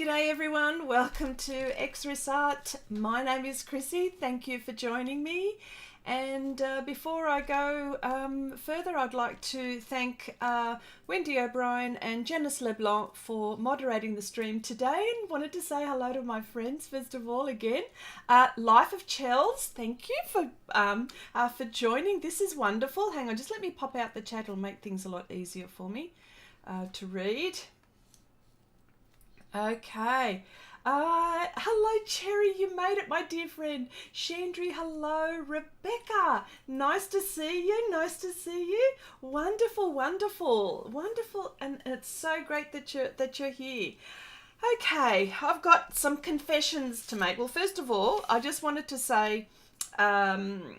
G'day everyone, welcome to Xrissart. My name is Chrissy, thank you for joining me. And before I go further, I'd like to thank Wendy O'Brien and Janice LeBlanc for moderating the stream today, and wanted to say hello to my friends first of all again. Life of Chels, thank you for joining. This is wonderful. Hang on, just let me pop out the chat, it'll make things a lot easier for me to read. Okay. Hello, Cherry. You made it, my dear friend. Chandri, hello. Rebecca, nice to see you. Nice to see you. Wonderful, wonderful, wonderful. And it's so great that you're here. Okay, I've got some confessions to make. Well, first of all, I just wanted to say, that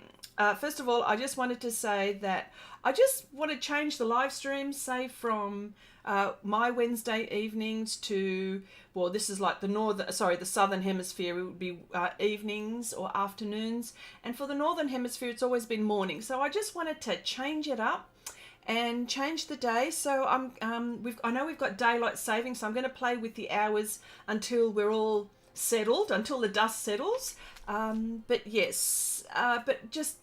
I just want to change the live stream, say from my Wednesday evenings to, well, this is like the southern hemisphere, it would be evenings or afternoons, and for the northern hemisphere it's always been morning. So I just wanted to change it up and change the day. So I know we've got daylight saving, so I'm going to play with the hours until we're all settled, until the dust settles. But yes, but just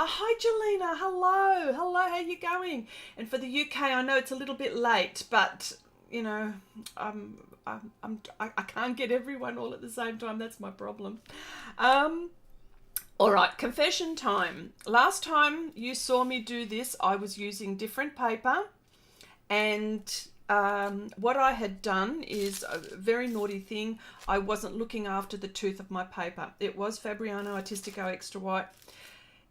hi Jelena, hello, how you going? And for the UK, I know it's a little bit late, but you know, I can't get everyone all at the same time. That's my problem. All right, confession time. Last time you saw me do this, I was using different paper, and what I had done is a very naughty thing. I wasn't looking after the tooth of my paper. It was Fabriano Artistico Extra White.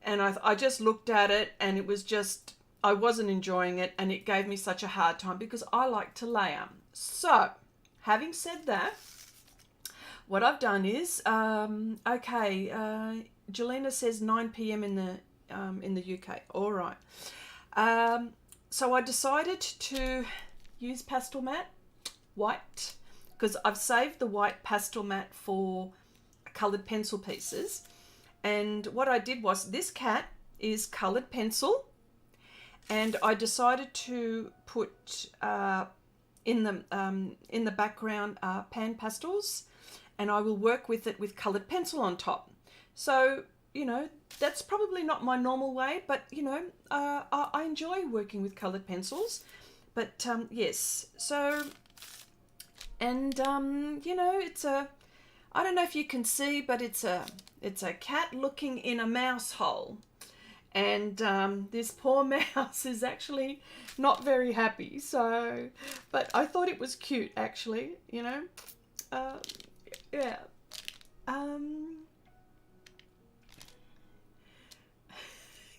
And I just looked at it, and it was just, I wasn't enjoying it, and it gave me such a hard time because I like to layer. So, having said that, what I've done is, Jelena says 9 p.m. in the UK. All right. So I decided to use Pastelmat white because I've saved the white Pastelmat for coloured pencil pieces. And what I did was, this cat is coloured pencil, and I decided to put in the background PanPastels, and I will work with it with coloured pencil on top. So, you know, that's probably not my normal way, but you know, I enjoy working with coloured pencils. But yes, so, and you know, it's a, I don't know if you can see, but it's a cat looking in a mouse hole, and this poor mouse is actually not very happy. So, but I thought it was cute, actually, you know. Yeah.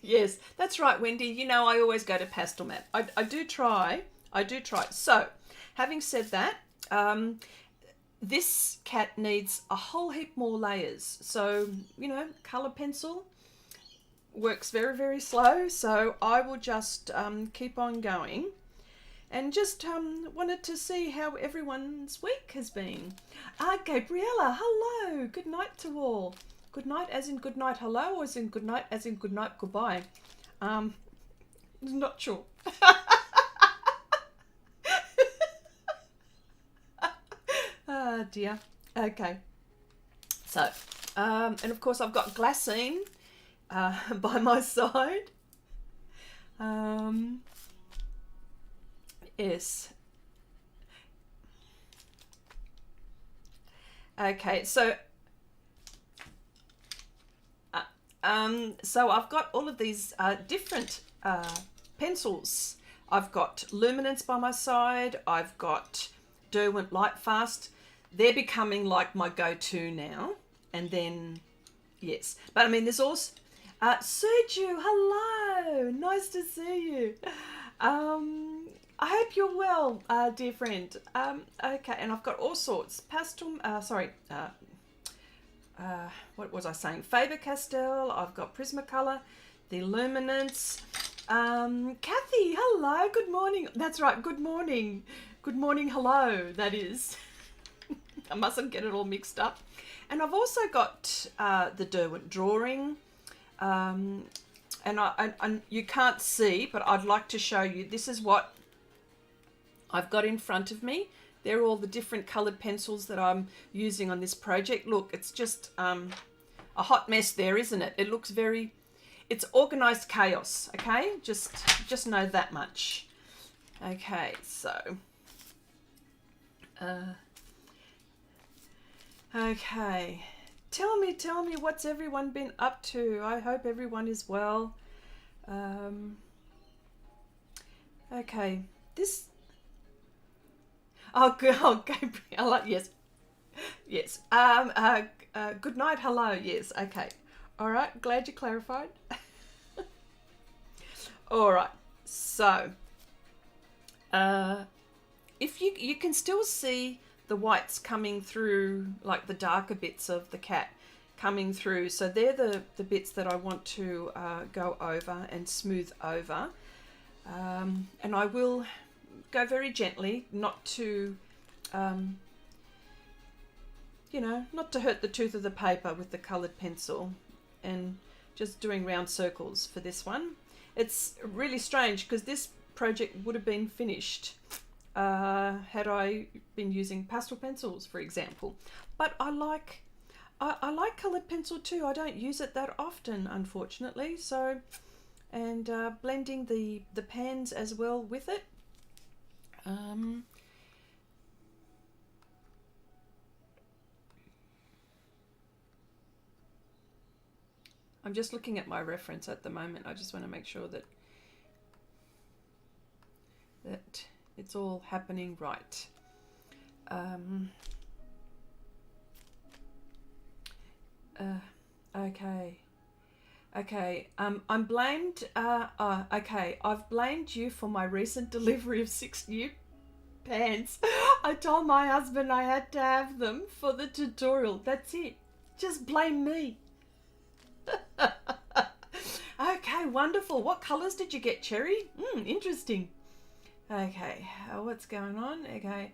Yes, that's right, Wendy. You know, I always go to Pastelmat. I do try. So, having said that, this cat needs a whole heap more layers. So, you know, colour pencil works very, very slow. So I will just keep on going, and just wanted to see how everyone's week has been. Gabriella, hello. Good night to all. Good night as in good night hello, or as in good night as in good night goodbye? Not sure. Oh dear. Okay. So, and of course I've got Glassine by my side. Yes. Okay, so so I've got all of these different pencils. I've got Luminance by my side. I've got Derwent Lightfast. They're becoming like my go-to now. And then, yes. But I mean, there's also Sergio, hello. Nice to see you. I hope you're well, dear friend. Okay, and I've got all sorts. What was I saying? Faber-Castell. I've got Prismacolor, the Luminance. Kathy, hello. Good morning. That's right. Good morning. Good morning. Hello. That is. I mustn't get it all mixed up. And I've also got the Derwent Drawing. And you can't see, but I'd like to show you. This is what I've got in front of me. They're all the different coloured pencils that I'm using on this project. Look, it's just a hot mess there, isn't it? It looks very, it's organised chaos, okay? Just know that much. Okay, so, okay. Tell me, what's everyone been up to? I hope everyone is well. Okay, this... Oh, Gabriella, yes. Yes. Good night, hello, yes, okay. All right, glad you clarified. All right, so, if you can still see the whites coming through, like the darker bits of the cat coming through. So they're the bits that I want to go over and smooth over. And I will go very gently, not to, you know, not to hurt the tooth of the paper with the coloured pencil, and just doing round circles for this one. It's really strange because this project would have been finished had I been using pastel pencils, for example. But I like coloured pencil too. I don't use it that often, unfortunately. So, and blending the pans as well with it. I'm just looking at my reference at the moment. I just want to make sure that it's all happening right. Okay. I'm blamed. Okay. I've blamed you for my recent delivery of 6 new pans. I told my husband I had to have them for the tutorial. That's it. Just blame me. Okay, wonderful. What colours did you get, Cherry? Interesting. Okay, what's going on? Okay.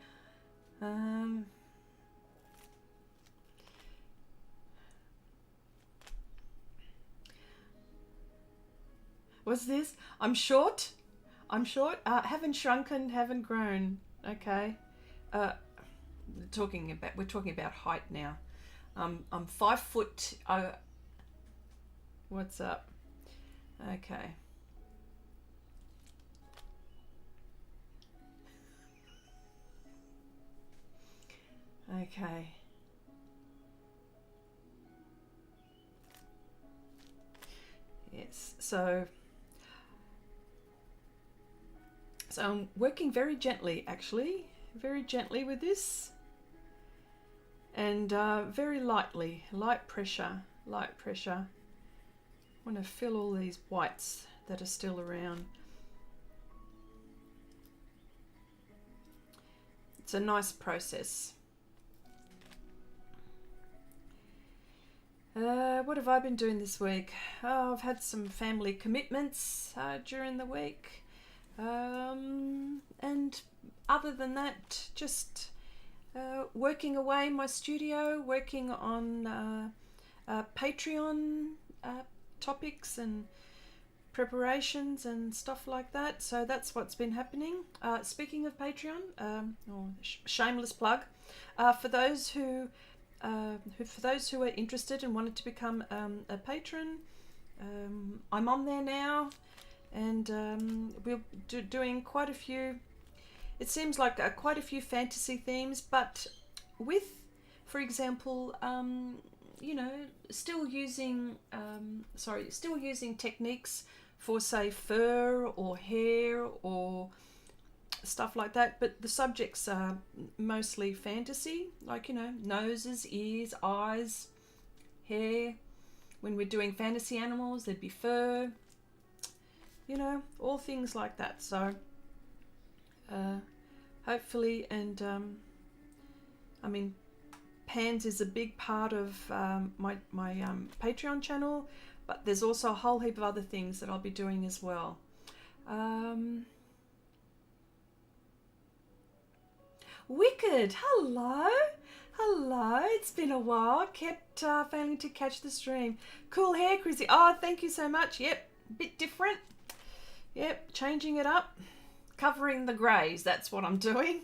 What's this? I'm short. Haven't shrunken, haven't grown. Okay. We're talking about height now. I'm 5 foot. What's up? Okay. Okay. Yes. So I'm working very gently, actually, very gently with this, and very lightly, light pressure. I want to fill all these whites that are still around. It's a nice process. What have I been doing this week? Oh, I've had some family commitments during the week. And other than that, just working away in my studio, working on Patreon topics and preparations and stuff like that. So that's what's been happening. Speaking of Patreon, shameless plug, for those who are interested and wanted to become a patron, I'm on there now, and we're doing quite a few. It seems like quite a few fantasy themes, but with, for example, you know, still using techniques for, say, fur or hair or stuff like that, but the subjects are mostly fantasy, like, you know, noses, ears, eyes, hair. When we're doing fantasy animals, there'd be fur, you know, all things like that. So hopefully, and I mean, pans is a big part of my Patreon channel, but there's also a whole heap of other things that I'll be doing as well. Wicked, hello, it's been a while. Kept failing to catch the stream. Cool hair, Chrissy. Oh, thank you so much. Yep, bit different. Yep, changing it up, covering the greys. That's what I'm doing.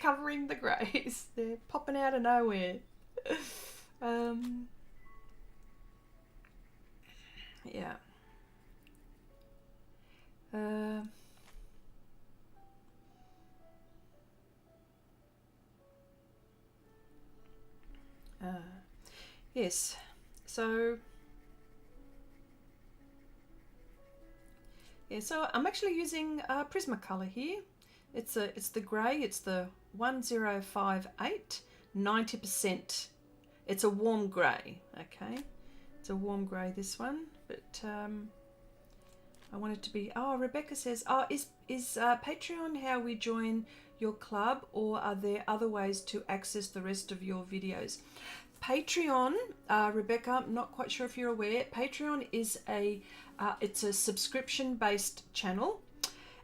covering the greys. They're popping out of nowhere. Yeah. Yes. So yeah, so I'm actually using Prismacolor here. It's the grey. It's the 1058 90%. It's a warm grey. Okay, it's a warm grey, this one, but I want it to be. Oh, Rebecca says, oh, is Patreon how we join your club, or are there other ways to access the rest of your videos? Patreon, Rebecca, I'm not quite sure if you're aware, Patreon is it's a subscription-based channel,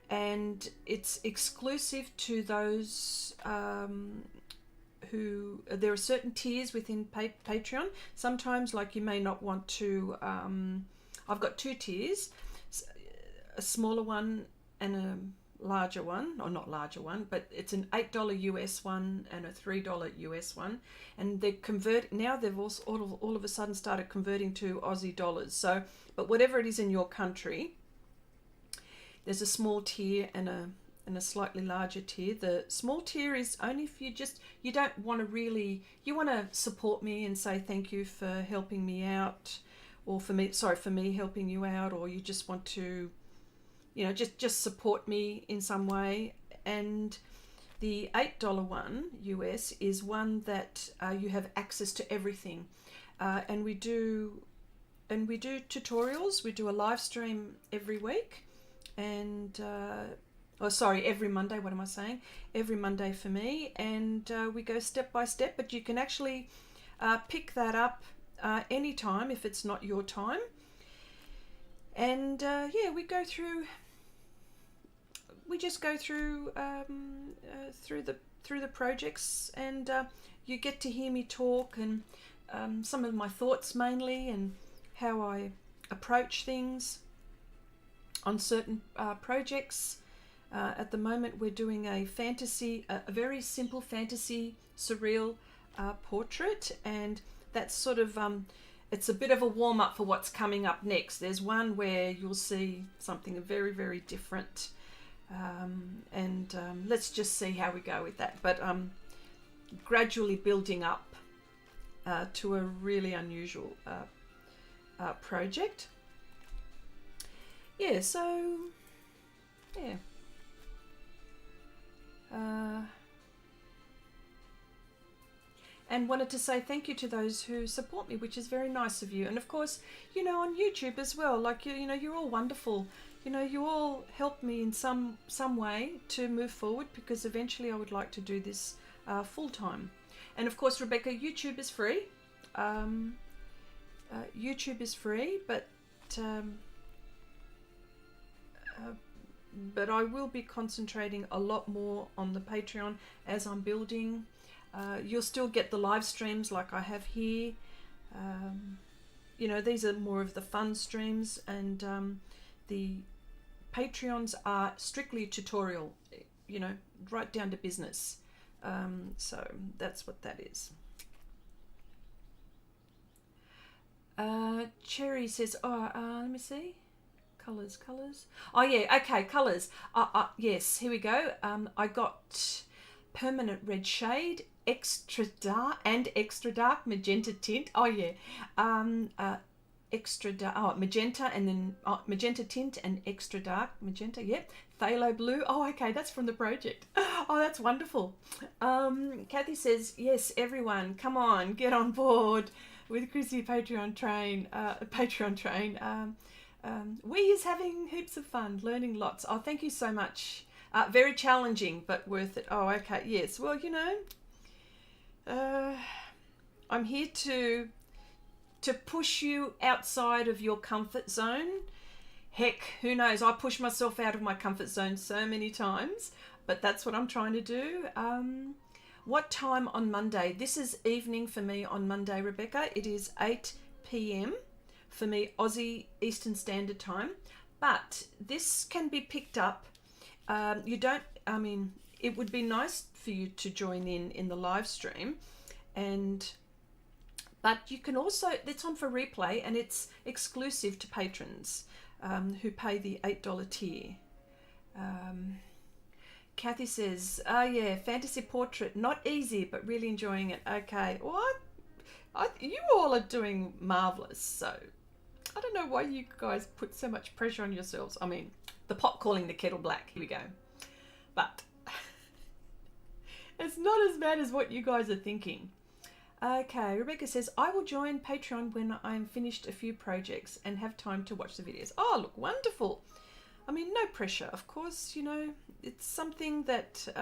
and it's exclusive to those who, there are certain tiers within Patreon. Sometimes, like, you may not want to, I've got two tiers, a smaller one and a larger one, or not larger one, but it's an $8 US one and a $3 US one, and they're now they've also all of a sudden started converting to Aussie dollars. So, but whatever it is in your country, there's a small tier and a slightly larger tier. The small tier is only if you don't want to really, you want to support me and say thank you for helping me out, or for me helping you out, or you just want to, you know, just support me in some way. And the $8 one US is one that you have access to everything, and we do tutorials. We do a live stream every week, and every Monday. What am I saying? Every Monday for me, and we go step by step. But you can actually pick that up anytime if it's not your time. And yeah, we just go through the projects, and you get to hear me talk, and some of my thoughts mainly, and how I approach things on certain projects. At the moment, we're doing a very simple fantasy surreal portrait, and that's sort of it's a bit of a warm-up for what's coming up next. There's one where you'll see something very, very different. Let's just see how we go with that. But gradually building up to a really unusual project. Yeah, so yeah. And wanted to say thank you to those who support me, which is very nice of you. And of course, you know, on YouTube as well, like, you know, you're all wonderful. You know, you all help me in some way to move forward, because eventually I would like to do this full time. And of course, Rebecca, YouTube is free. YouTube is free, but I will be concentrating a lot more on the Patreon as I'm building. You'll still get the live streams like I have here. You know, these are more of the fun streams, and the Patreons are strictly tutorial, you know, right down to business. So that's what that is. Cherry says, let me see. Colours. Oh yeah, okay, colours. Yes, here we go. I got permanent red shade, extra dark magenta tint. Oh yeah. Extra dark magenta, and then magenta tint and extra dark magenta. Yep. Phthalo blue. Oh, okay, that's from the project. Oh, that's wonderful. Kathy says, yes, everyone, come on, get on board with Chrissy Patreon train. We is having heaps of fun, learning lots. Oh, thank you so much. Very challenging, but worth it. Oh, okay, yes. Well, you know, I'm here to push you outside of your comfort zone. Heck, who knows? I push myself out of my comfort zone so many times, but that's what I'm trying to do. What time on Monday? This is evening for me on Monday, Rebecca. It is 8 p.m. for me, Aussie Eastern Standard Time. But this can be picked up. it would be nice for you to join in the live stream, but you can also, it's on for replay and it's exclusive to patrons who pay the $8 tier. Kathy says, oh yeah, fantasy portrait, not easy, but really enjoying it. Okay, what? You all are doing marvelous. So I don't know why you guys put so much pressure on yourselves. I mean, the pot calling the kettle black. Here we go. But it's not as bad as what you guys are thinking. Okay, Rebecca says, I will join Patreon when I'm finished a few projects and have time to watch the videos. Oh, look, wonderful. I mean, no pressure, of course, you know, it's something that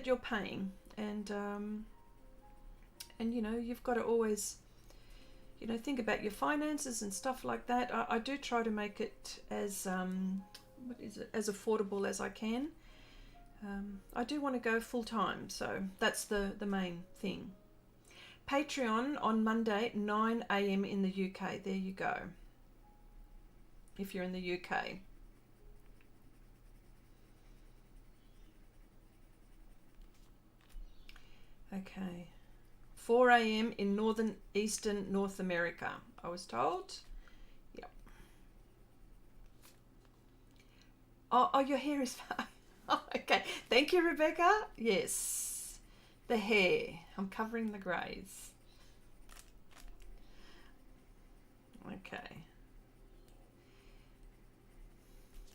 you're paying, and you know, you've got to always, you know, think about your finances and stuff like that. I do try to make it as as affordable as I can. I do want to go full time, so that's the main thing. Patreon on Monday, 9 AM in the UK. There you go. If you're in the UK. Okay. 4 AM in northern eastern North America, I was told. Yep. Oh, your hair is fine. Oh, okay. Thank you, Rebecca. Yes. The hair. I'm covering the greys. Okay.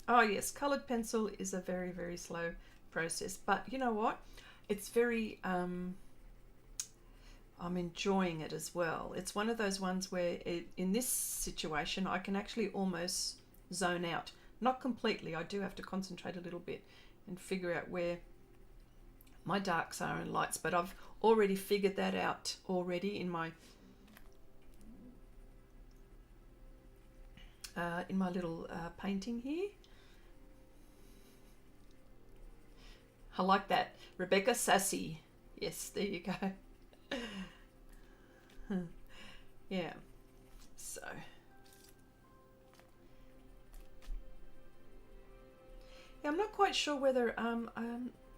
Oh yes, coloured pencil is a very, very slow process, but you know what? It's very, I'm enjoying it as well. It's one of those ones where in this situation, I can actually almost zone out. Not completely, I do have to concentrate a little bit and figure out where my darks are and lights, but I've already figured that out already in my little painting here. I like that. Rebecca, sassy. Yes, there you go. Yeah. So. Yeah, I'm not quite sure whether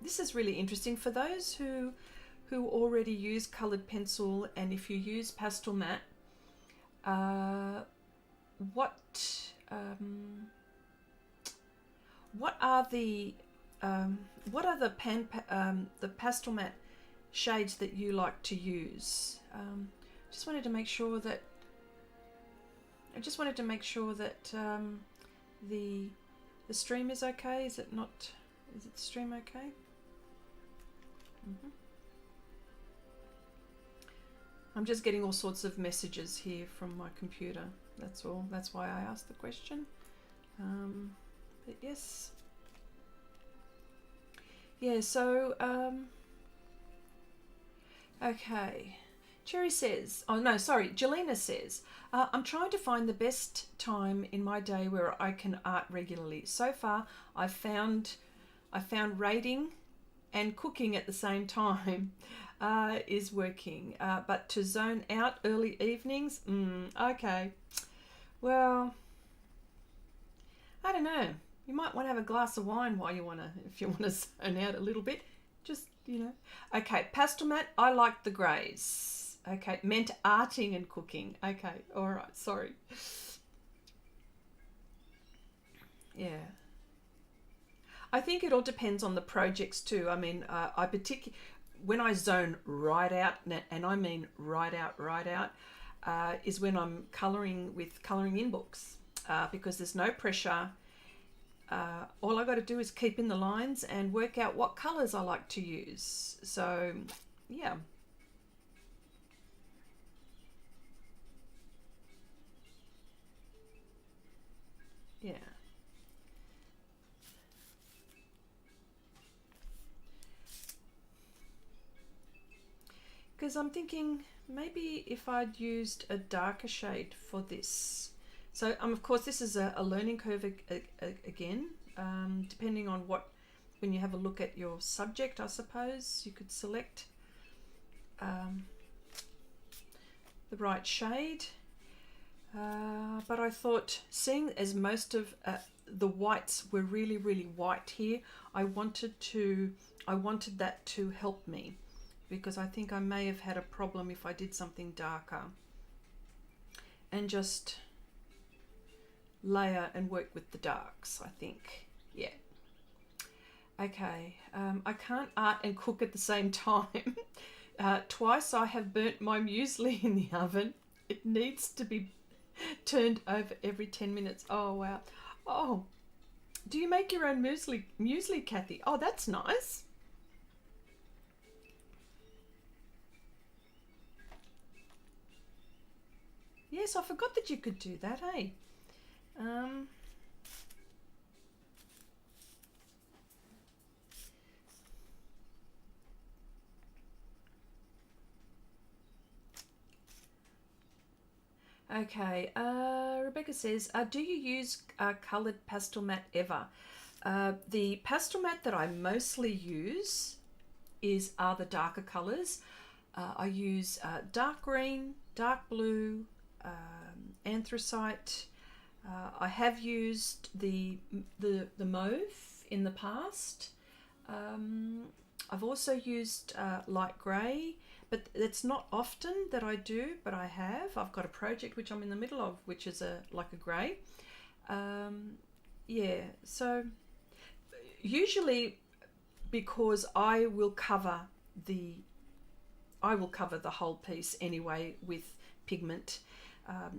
this is really interesting for those who already use colored pencil, and if you use Pastelmat, what are the Pastelmat shades that you like to use? Just wanted to make sure that the stream is okay. Is it not? Is it the stream okay? I'm just getting all sorts of messages here from my computer. That's all. That's why I asked the question. But yes. Yeah, so, okay. Cherry says, oh no, sorry, Jelena says, I'm trying to find the best time in my day where I can art regularly. So far, I found raiding and cooking at the same time is working. But to zone out early evenings, okay. Well, I don't know. You might want to have a glass of wine while if you want to zone out a little bit. Just, you know. Okay, Pastelmat, I like the greys. Okay, meant arting and cooking. Okay, all right, sorry. Yeah. I think it all depends on the projects too. I mean, when I zone right out, and I mean right out, is when I'm colouring with colouring in books, because there's no pressure. All I got to do is keep in the lines and work out what colours I like to use. So, yeah. Yeah. Because I'm thinking maybe if I'd used a darker shade for this. So, of course, this is a learning curve again, depending on when you have a look at your subject, I suppose, you could select the right shade. But I thought, seeing as most of the whites were really, really white here, I wanted that to help me, because I think I may have had a problem if I did something darker, and just layer and work with the darks, I think. Yeah. Okay, I can't art and cook at the same time. Twice I have burnt my muesli in the oven. It needs to be turned over every 10 minutes. Oh, wow. Oh, do you make your own muesli, Kathy? Oh, that's nice. Yes, I forgot that you could do that, hey? Okay, Rebecca says, do you use coloured Pastelmat ever? The Pastelmat that I mostly use are the darker colours. I use dark green, dark blue, anthracite. I have used the mauve in the past. I've also used light grey, but it's not often that I do, but I have. I've got a project which I'm in the middle of, which is like a grey. Yeah, so usually, because I will cover the whole piece anyway with pigment.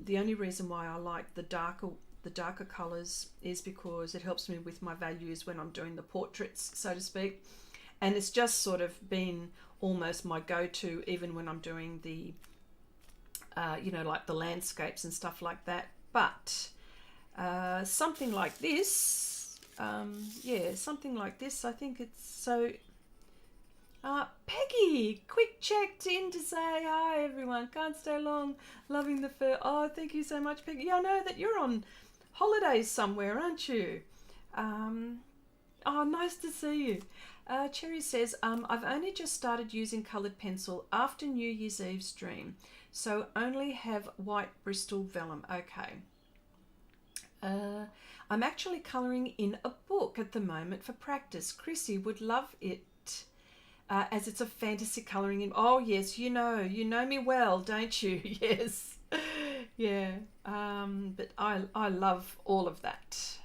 The only reason why I like the darker colours is because it helps me with my values when I'm doing the portraits, so to speak. And it's just sort of been almost my go-to, even when I'm doing the, like the landscapes and stuff like that. But something like this, something like this, I think it's so... Peggy, quick checked in to say hi everyone, can't stay long, loving the fur. Oh, thank you so much, Peggy. Yeah, I know that you're on holidays somewhere, aren't you? Oh, nice to see you. Cherry says, I've only just started using coloured pencil after New Year's Eve stream, so only have white Bristol vellum. Okay. I'm actually colouring in a book at the moment for practice. Chrissy would love it, as it's a fantasy colouring in. Oh yes, you know me well, don't you? Yes. Yeah. But I love all of that.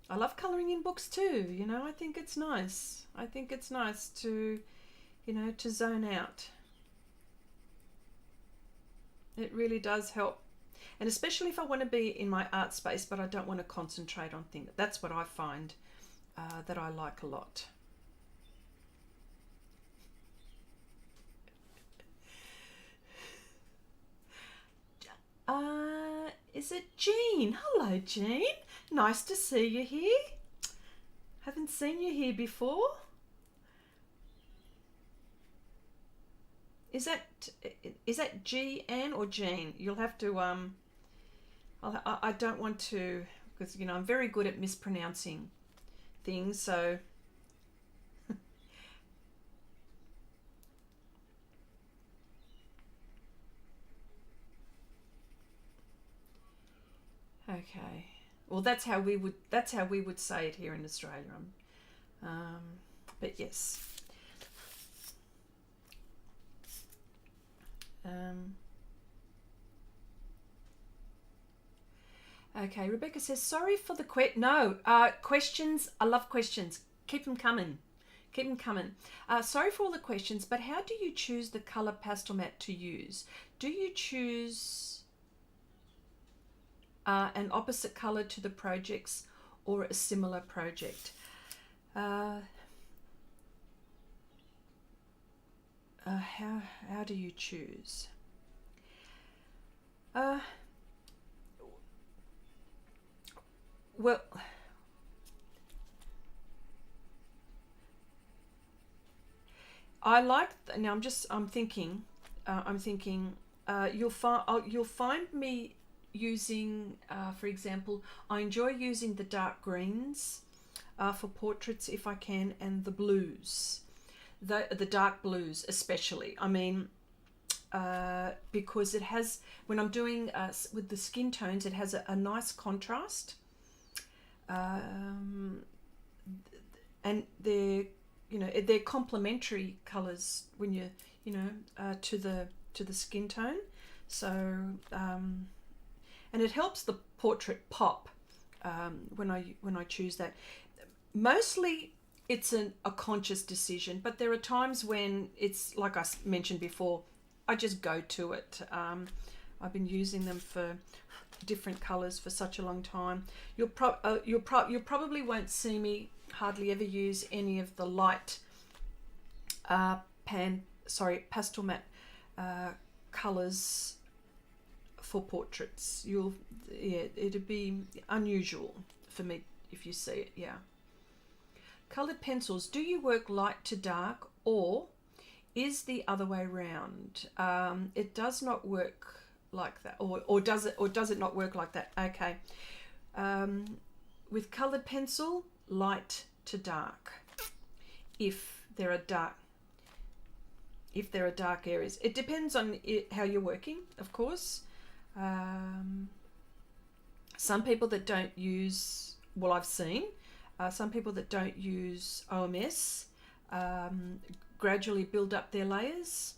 I love colouring in books too, I think it's nice. I think it's nice to, to zone out. It really does help. And especially if I want to be in my art space, but I don't want to concentrate on things. That's what I find that I like a lot. Is it Jean? Hello, Jean. Nice to see you here. Haven't seen you here before. Is that G-Ann or Jean? You'll have to I don't want to, because I'm very good at mispronouncing things, so okay. Well, that's how we would say it here in Australia. But yes. Okay, Rebecca says, sorry for the questions. I love questions. Keep them coming. Keep them coming. Sorry for all the questions, but how do you choose the colour Pastelmat to use? Do you choose an opposite colour to the projects or a similar project? How do you choose? Well, I like. Now I'm thinking. You'll find me using, for example, I enjoy using the dark greens for portraits if I can, and the blues, the dark blues especially. I mean, because it has, when I'm doing with the skin tones, it has a nice contrast, and they're, you know, they're complementary colors when you know, to the skin tone. So and it helps the portrait pop when I choose that. Mostly it's a conscious decision, but there are times when it's, like I mentioned before, I just go to it. I've been using them for different colors for such a long time. You probably won't see me hardly ever use any of the light Pastelmat colors for portraits. It'd be unusual for me if you see it. Yeah. Colored pencils, do you work light to dark, or is the other way around? It does not work like that, or does it not work like that? Okay. With colored pencil, light to dark. If there are dark areas, it depends on how you're working, of course. Some people that don't use, well, I've seen some people that don't use OMS gradually build up their layers.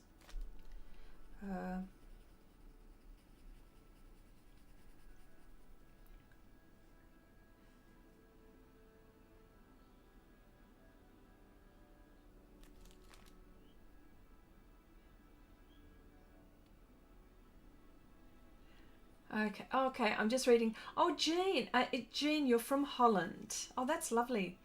Okay, I'm just reading. Oh, Jean, Jean, you're from Holland. Oh, that's lovely.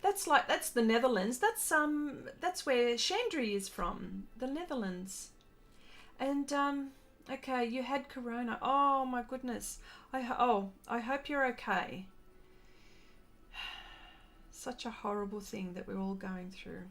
That's the Netherlands. That's where Chandri is from, the Netherlands. And okay, you had corona. Oh my goodness. I hope you're okay. Such a horrible thing that we're all going through.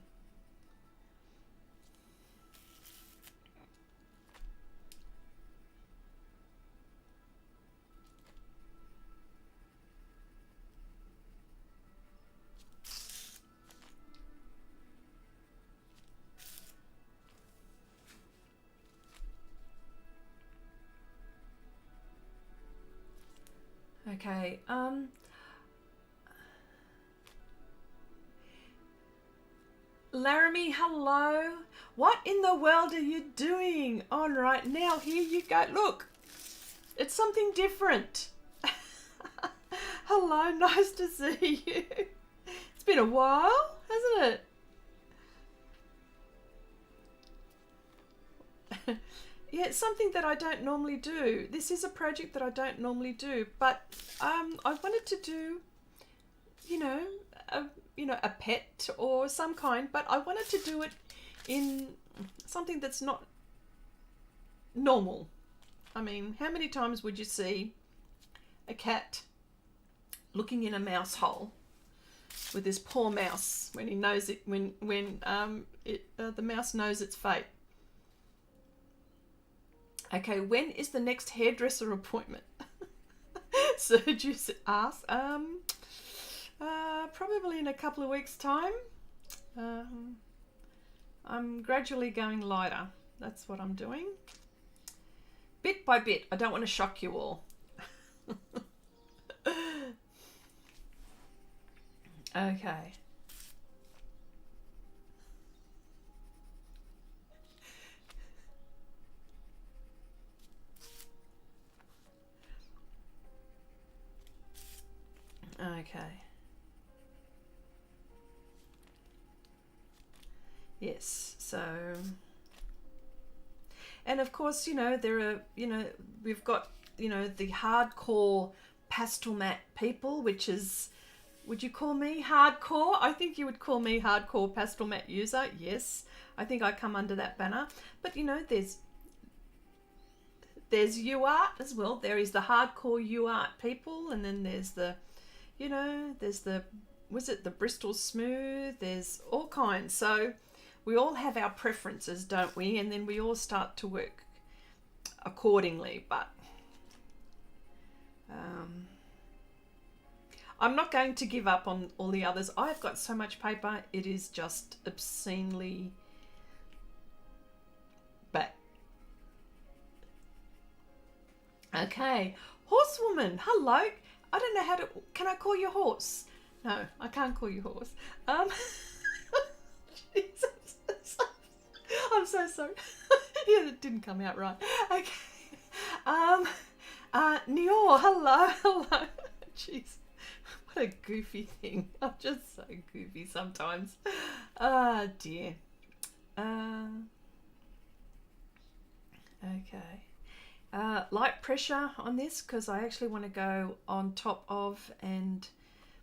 Okay, Laramie, hello. What in the world are you doing on right now? Here you go. Look, it's something different. Hello, nice to see you. It's been a while, hasn't it? Yeah, it's something that I don't normally do. This is a project that I don't normally do, but I wanted to do, you know, a pet or some kind, but I wanted to do it in something that's not normal. I mean, how many times would you see a cat looking in a mouse hole with this poor mouse when he knows it, when the mouse knows its fate? Okay, when is the next hairdresser appointment? Sergius asks. Probably in a couple of weeks' time. I'm gradually going lighter. That's what I'm doing. Bit by bit. I don't want to shock you all. Okay. Okay. Yes, so, and of course, you know, there are, you know, we've got, you know, the hardcore Pastelmat people, which is, would you call me hardcore? I think you would call me hardcore Pastelmat user. Yes, I think I come under that banner. But, you know, there's UArt as well. There is the hardcore UArt people, and then there's the, you know, there's the, was it the Bristol Smooth? There's all kinds. So we all have our preferences, don't we? And then we all start to work accordingly. But I'm not going to give up on all the others. I've got so much paper. It is just obscenely Okay, horsewoman, hello. I don't know how to. Can I call you horse? No, I can't call you horse. Jesus, I'm so sorry. Yeah, it didn't come out right. Okay. Nior, hello, hello. Jeez, what a goofy thing. I'm just so goofy sometimes. Ah, dear. Okay. Light pressure on this because I actually want to go on top of and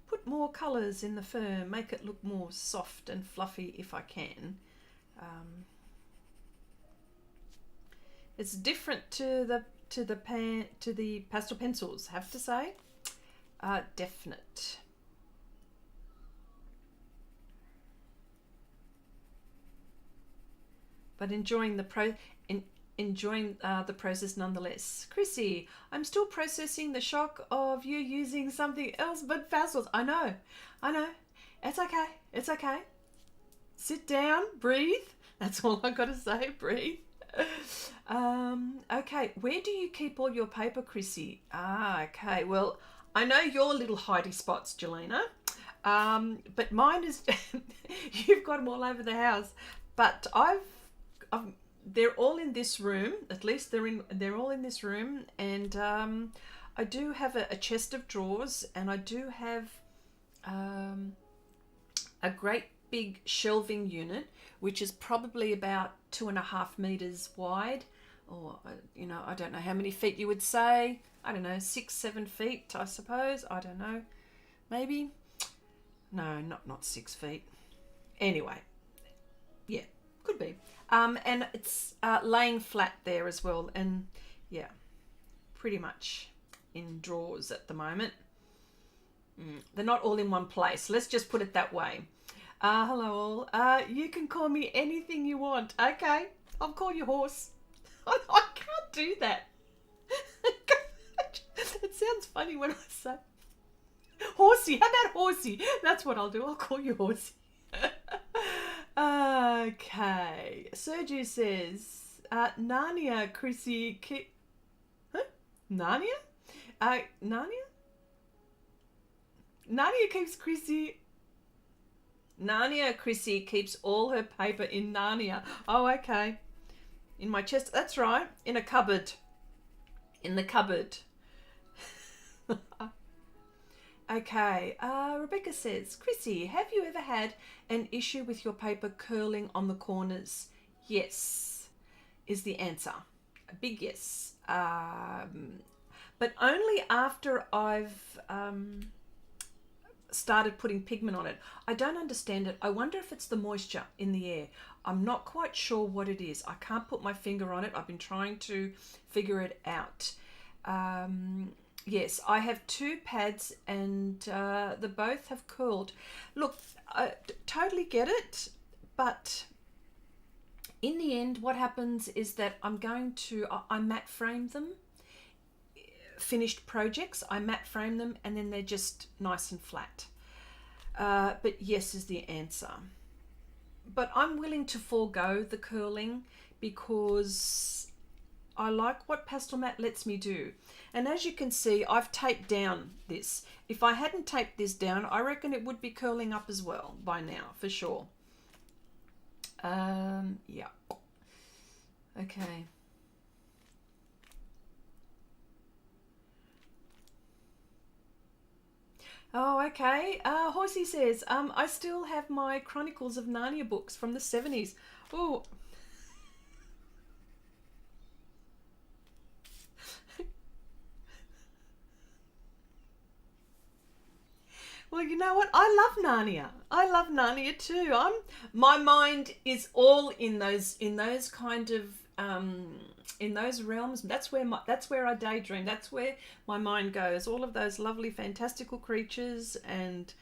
put more colours in the fur, make it look more soft and fluffy if I can. It's different to the pastel pencils, have to say. Definite. But enjoying the process nonetheless. Chrissy, I'm still processing the shock of you using something else but pastels. I know. It's okay. It's okay. Sit down, breathe. That's all I got to say. Breathe. Okay, where do you keep all your paper, Chrissy? Okay. Well, I know your little hidey spots, Jelena. But mine is you've got them all over the house. But they're all in this room. At least they're all in this room, and I do have a chest of drawers, and I do have a great big shelving unit, which is probably about 2.5 meters wide, or I don't know how many feet you would say. I don't know, 6-7 feet, I suppose. I don't know, maybe. No, not 6 feet. Anyway, yeah, could be. And it's laying flat there as well, and yeah, pretty much in drawers at the moment. They're not all in one place. Let's just put it that way. Hello all. You can call me anything you want. Okay, I'll call you horse. I can't do that. It sounds funny when I say horsey. How about horsey? That's what I'll do. I'll call you horsey. Okay. Sergio says, Narnia, Chrissy, Narnia? Narnia? Narnia, Chrissy keeps all her paper in Narnia. Oh, okay. In my chest. That's right. In a cupboard. In the cupboard. Okay. Rebecca says, Chrissy, have you ever had an issue with your paper curling on the corners? Yes, is the answer. A big yes. But only after I've started putting pigment on it. I don't understand it. I wonder if it's the moisture in the air. I'm not quite sure what it is. I can't put my finger on it. I've been trying to figure it out. Yes, I have 2 pads and the both have curled. Look, I totally get it, but in the end what happens is that I matte frame them. Finished projects, I matte frame them, and then they're just nice and flat. But yes is the answer. But I'm willing to forego the curling because I like what Pastelmat lets me do. And as you can see, I've taped down this. If I hadn't taped this down, I reckon it would be curling up as well by now, for sure. Yeah. Okay. Oh, okay. Horsey says, I still have my Chronicles of Narnia books from the 70s. Oh. Well, you know what? I love Narnia. I love Narnia too. My mind is all in those kind of in those realms. That's where I daydream. That's where my mind goes. All of those lovely fantastical creatures and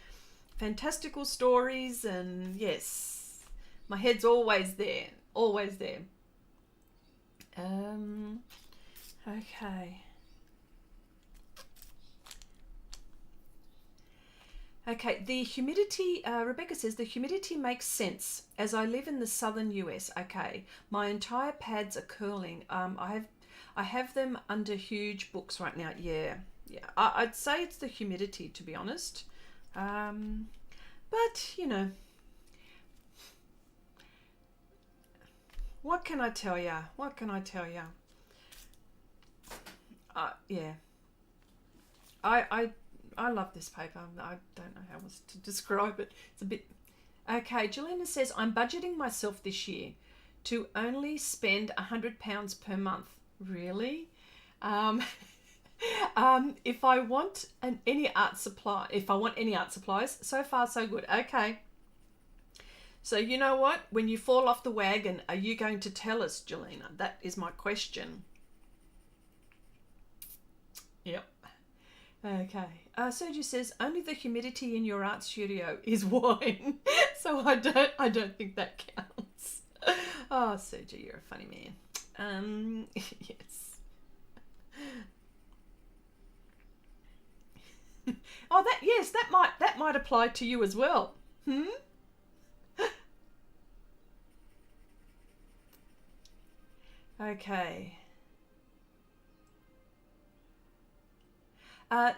fantastical stories, and yes, my head's always there. Always there. Okay. Okay, the humidity, Rebecca says, the humidity makes sense as I live in the southern US. Okay, my entire pads are curling. I have them under huge books right now. Yeah. I'd say it's the humidity, to be honest. But, you know, what can I tell ya? What can I tell ya? Yeah. I love this paper. I don't know how else to describe it. It's a bit... Okay, Jelena says, I'm budgeting myself this year to only spend £100 per month. Really? If I want any art supplies, so far so good. Okay. So you know what? When you fall off the wagon, are you going to tell us, Jelena? That is my question. Yep. Okay. Sergio says only the humidity in your art studio is wine, so I don't think that counts. Oh, Sergio, you're a funny man. Yes. Oh, that might apply to you as well. Okay.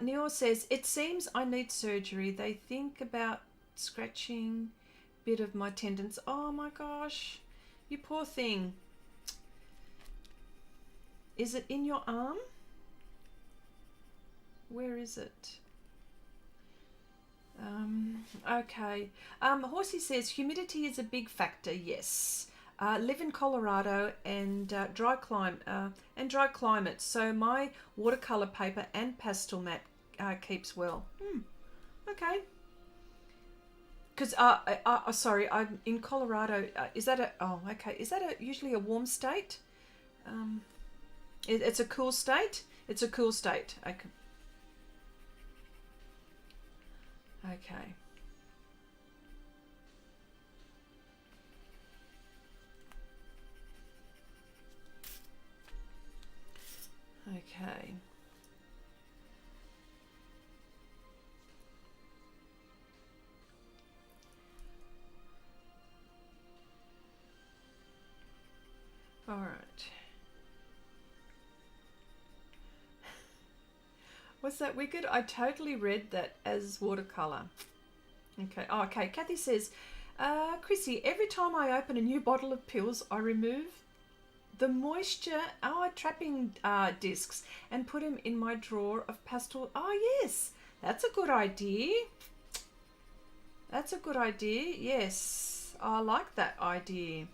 Neil says, it seems I need surgery. They think about scratching a bit of my tendons. Oh my gosh, you poor thing. Is it in your arm? Where is it? Okay. Horsey says, humidity is a big factor. Yes. Live in Colorado and dry climate, so my watercolor paper and Pastelmat keeps well. Okay. Because sorry, I'm in Colorado. Is that a... Oh, okay. Is that usually a warm state? It's a cool state. It's a cool state. Okay. Okay. Okay. All right. What's that, Wicked? I totally read that as watercolor. Okay. Oh, okay. Kathy says, Chrissy, every time I open a new bottle of pills, I remove the moisture, trapping discs, and put them in my drawer of pastel. Oh, yes. That's a good idea. That's a good idea. Yes. I like that idea.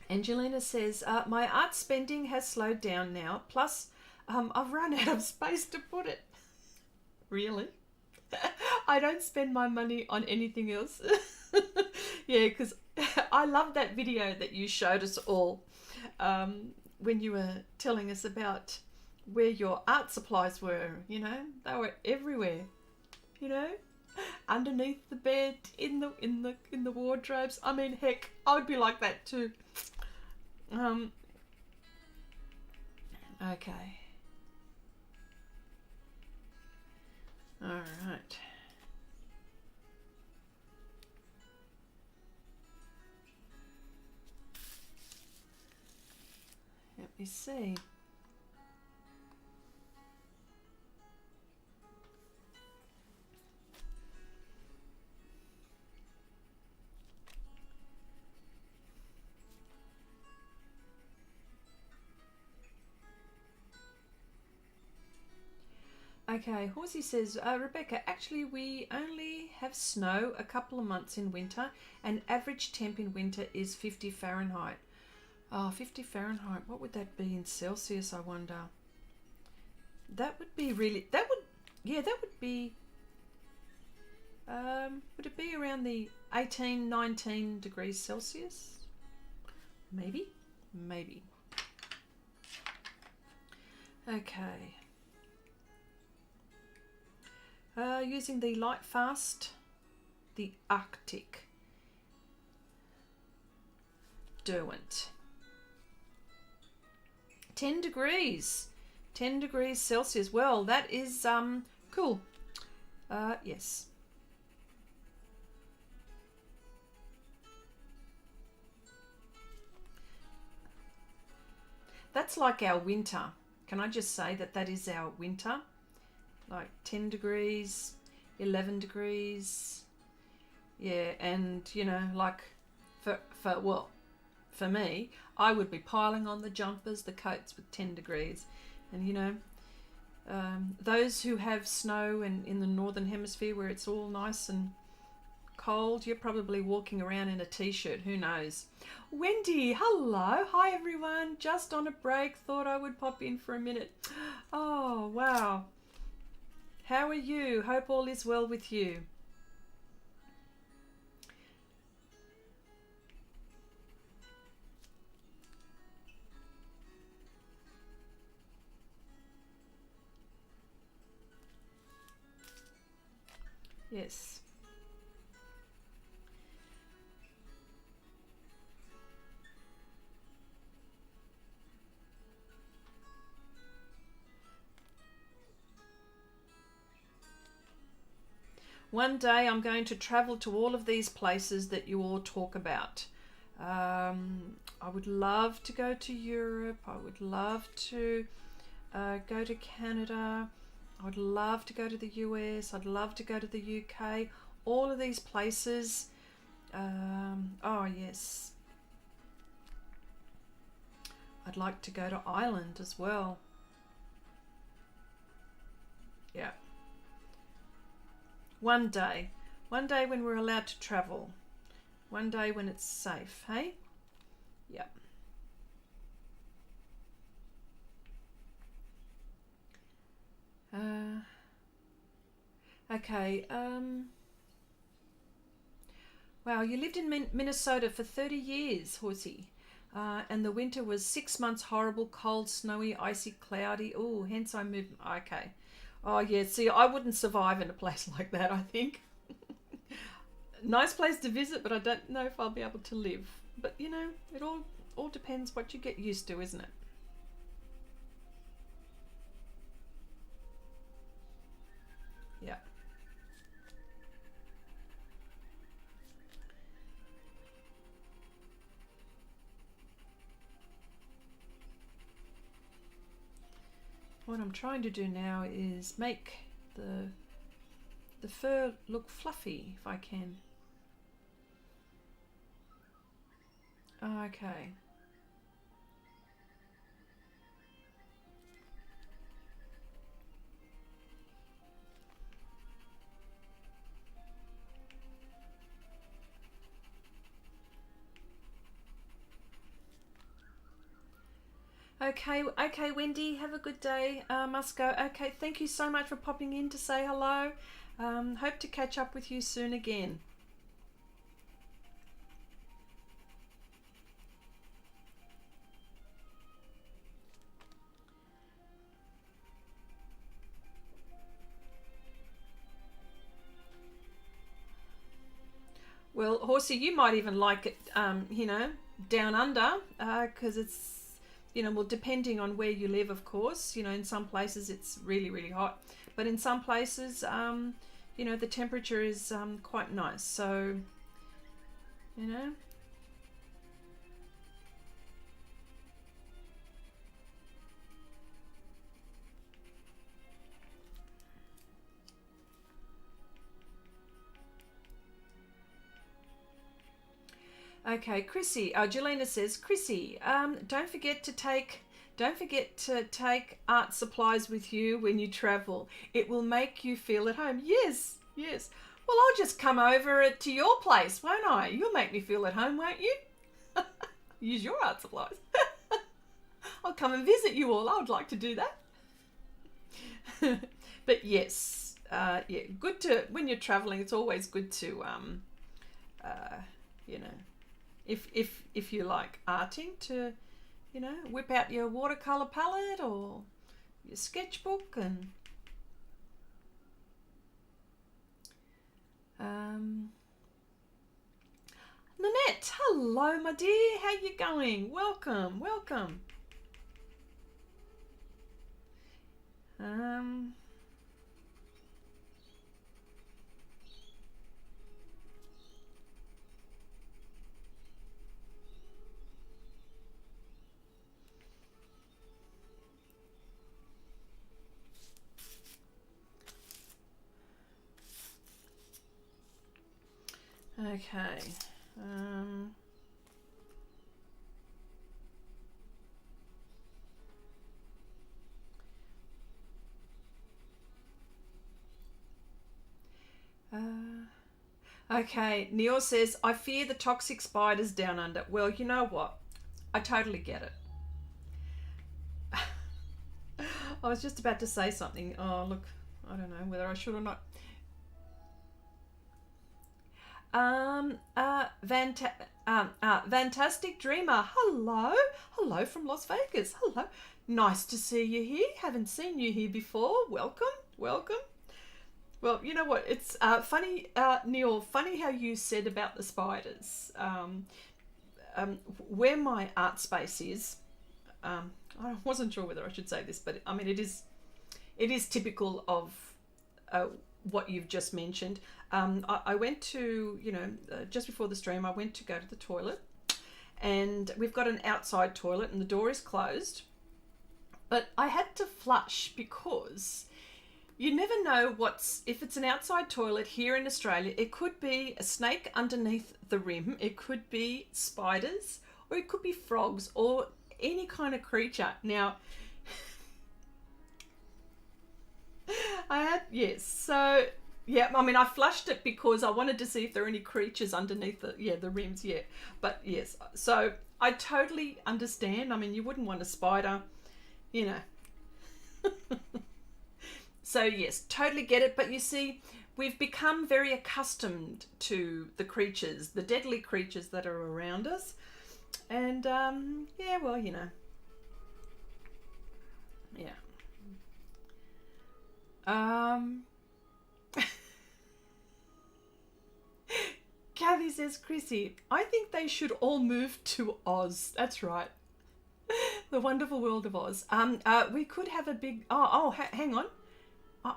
Angelina says, my art spending has slowed down now. Plus, I've run out of space to put it. Really? I don't spend my money on anything else. Yeah, because I love that video that you showed us all when you were telling us about where your art supplies were. You know, they were everywhere. You know, underneath the bed, in the wardrobes. I mean, heck, I would be like that too. Okay. All right. Let me see. Okay, Horsey says, Rebecca, actually we only have snow a couple of months in winter, and average temp in winter is 50 Fahrenheit. Oh, 50 Fahrenheit, what would that be in Celsius, I wonder? That would be really, that would be, would it be around the 18, 19 degrees Celsius? Maybe? Maybe. Okay. Using the Light Fast, the Arctic Derwent. 10 degrees. 10 degrees Celsius. Well, that is cool. Yes. That's like our winter. Can I just say that that is our winter? Like 10 degrees, 11 degrees. Yeah, and you know, like for me, I would be piling on the jumpers, the coats with 10 degrees. And you know, those who have snow in the northern hemisphere where it's all nice and cold, you're probably walking around in a t-shirt, who knows. Wendy, hello. Hi everyone, just on a break, thought I would pop in for a minute. Oh wow, how are you? Hope all is well with you. Yes. One day I'm going to travel to all of these places that you all talk about. I would love to go to Europe. I would love to go to Canada. I would love to go to the US. I'd love to go to the UK. All of these places. Oh yes. I'd like to go to Ireland as well. Yeah. One day when we're allowed to travel. One day when it's safe, hey? Yep. Okay. Wow, you lived in Minnesota for 30 years, Horsey. And the winter was 6 months horrible, cold, snowy, icy, cloudy. Oh, hence I moved. Okay. Oh, yeah. See, I wouldn't survive in a place like that, I think. Nice place to visit, but I don't know if I'll be able to live. But, you know, it all depends what you get used to, isn't it? Yeah. What I'm trying to do now is make the fur look fluffy if I can. Okay. Okay, Wendy, have a good day. Must go. Okay, thank you so much for popping in to say hello. Hope to catch up with you soon again. Well, Horsey, you might even like it, you know, down under, because it's, you know, well, depending on where you live, of course. You know, in some places it's really, really hot, but in some places, you know, the temperature is quite nice. So, you know. Okay, Chrissy. Jelena says, Chrissy, don't forget to take art supplies with you when you travel. It will make you feel at home. Yes, yes. Well, I'll just come over to your place, won't I? You'll make me feel at home, won't you? Use your art supplies. I'll come and visit you all. I would like to do that. But yes, yeah, good to, when you're traveling, it's always good to, you know, if you like arting, to, you know, whip out your watercolor palette or your sketchbook and Nanette, hello my dear, how you going? Welcome. Okay. Okay, Neil says, I fear the toxic spiders down under. Well, you know what? I totally get it. I was just about to say something. Oh, look, I don't know whether I should or not. Fantastic Dreamer. Hello. Hello from Las Vegas. Hello. Nice to see you here. Haven't seen you here before. Welcome. Welcome. Well, you know what? It's funny, Neil, funny how you said about the spiders. Where my art space is, I wasn't sure whether I should say this, but I mean, it is typical of what you've just mentioned. I went to, just before the stream, I went to go to the toilet, and we've got an outside toilet and the door is closed, but I had to flush because you never know if it's an outside toilet here in Australia, it could be a snake underneath the rim, it could be spiders, or it could be frogs, or any kind of creature. Now, so yeah, I mean, I flushed it because I wanted to see if there are any creatures underneath the rims, yeah. But yes, so I totally understand. I mean, you wouldn't want a spider, you know. So yes, totally get it. But you see, we've become very accustomed to the creatures, the deadly creatures that are around us. And yeah, well, you know. Yeah. Kathy says, Chrissy, I think they should all move to Oz. That's right. The wonderful world of Oz. We could have a big... hang on.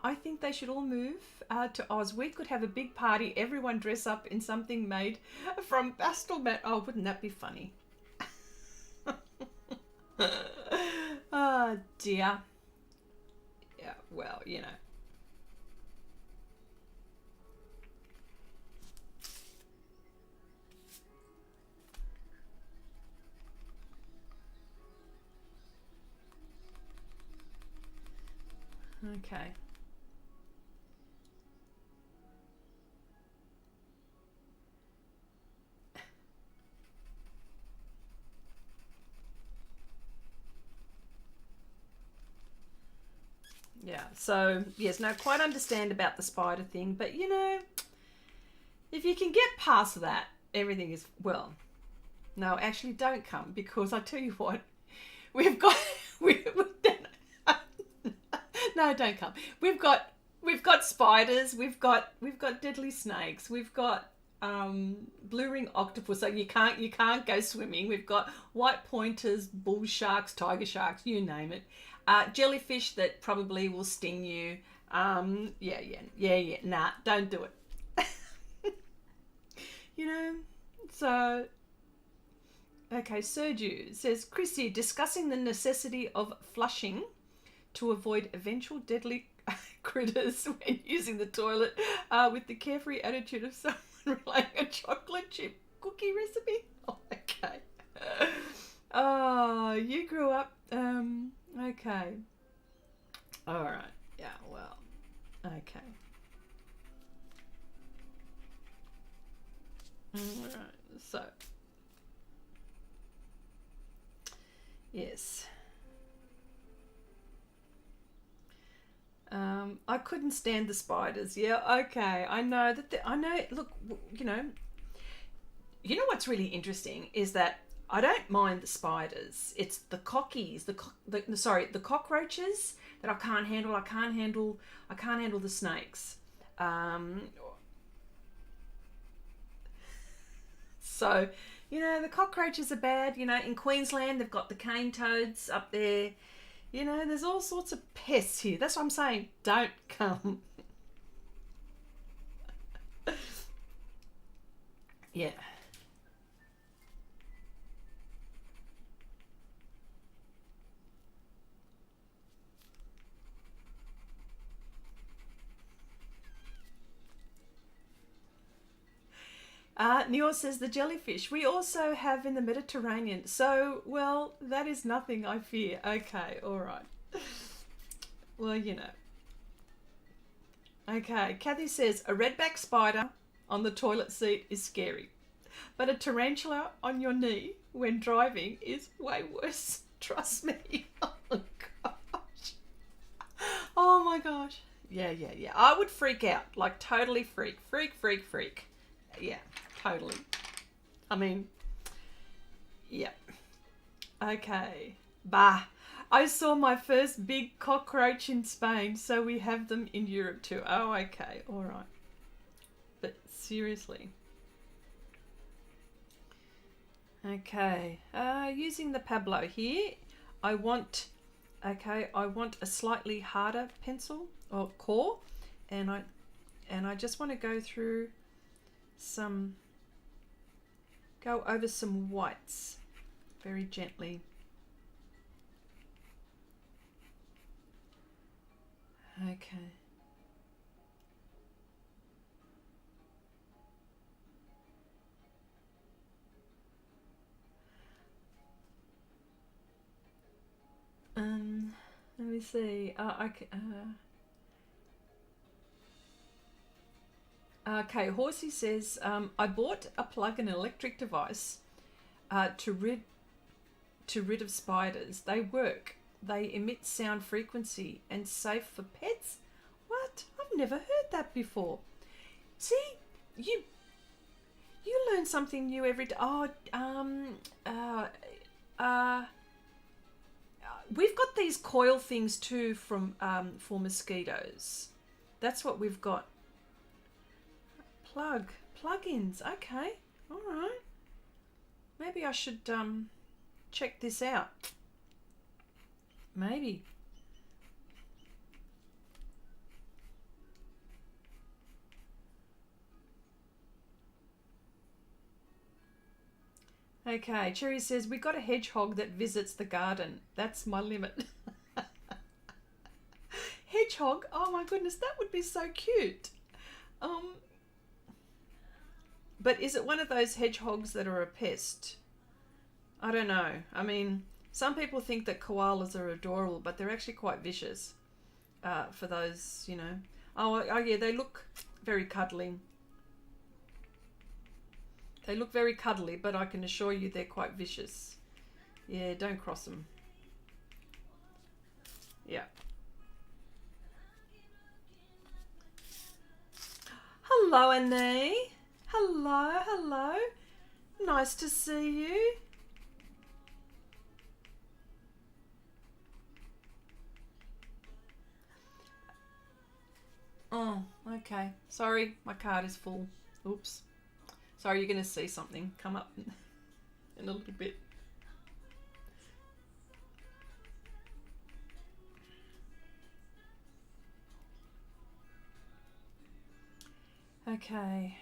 I think they should all move to Oz. We could have a big party. Everyone dress up in something made from Pastelmat. Oh, wouldn't that be funny? Oh, dear. Yeah, well, you know. Okay. Yeah, so, yes, no, quite understand about the spider thing, but, you know, if you can get past that, everything is, well, no, actually don't come, because I tell you what, we've got, no, don't come. We've got spiders, we've got deadly snakes, we've got blue ring octopus, so you can't go swimming. We've got white pointers, bull sharks, tiger sharks, you name it. Jellyfish that probably will sting you. Nah, don't do it. You know, so okay. Sergio says, Chrissy, discussing the necessity of flushing to avoid eventual deadly critters when using the toilet with the carefree attitude of someone relaying a chocolate chip cookie recipe. Oh, okay. Oh, you grew up. Okay. All right. Yeah. Well. Okay. All right. So. Yes. I couldn't stand the spiders. Yeah, okay. I know that. I know. Look, you know what's really interesting is that I don't mind the spiders. It's the cockies, the cockroaches that I can't handle. I can't handle the snakes. So, the cockroaches are bad. In Queensland they've got the cane toads up there. There's all sorts of pests here. That's what I'm saying. Don't come. Yeah. Neil says the jellyfish we also have in the Mediterranean. So, well, that is nothing I fear. Okay, all right. Well, you know. Okay, Kathy says a redback spider on the toilet seat is scary, but a tarantula on your knee when driving is way worse. Trust me. Oh gosh. Oh my gosh. Yeah. I would freak out, like totally freak. Yeah, totally. I mean, yeah. Okay. Bah. I saw my first big cockroach in Spain, so we have them in Europe too. Oh, okay. All right. But seriously. Okay. Using the Pablo here, I want a slightly harder pencil or core, and I just want to go over some whites very gently. Okay. Let me see. Okay, Horsey says, I bought a plug-in electric device to rid of spiders. They work. They emit sound frequency and safe for pets. What? I've never heard that before. See, you learn something new every day. Oh, we've got these coil things too from for mosquitoes. That's what we've got. Plugins. Okay, all right. Maybe I should check this out. Maybe. Okay, Cherry says, we got a hedgehog that visits the garden. That's my limit. Hedgehog? Oh my goodness, that would be so cute. But is it one of those hedgehogs that are a pest? I don't know. I mean, some people think that koalas are adorable, but they're actually quite vicious for those, you know. Oh yeah, they look very cuddly. They look very cuddly, but I can assure you they're quite vicious. Yeah, don't cross them. Yeah. Hello, Annie. Hello. Nice to see you. Oh, okay. Sorry, my card is full. Oops. Sorry, you're going to see something come up in a little bit. Okay.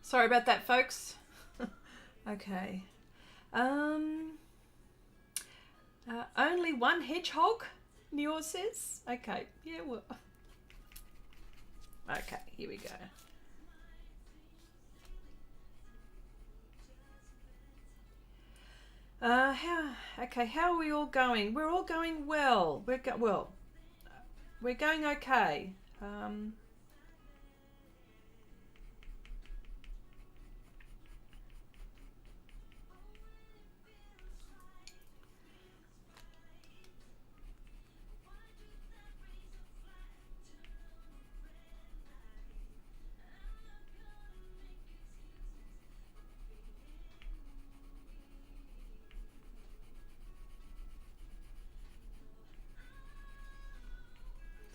Sorry about that, folks. Okay. Only one hedgehog, Nior says. Okay, yeah, well. Okay, here we go. How are we all going? We're all going well. We're going okay.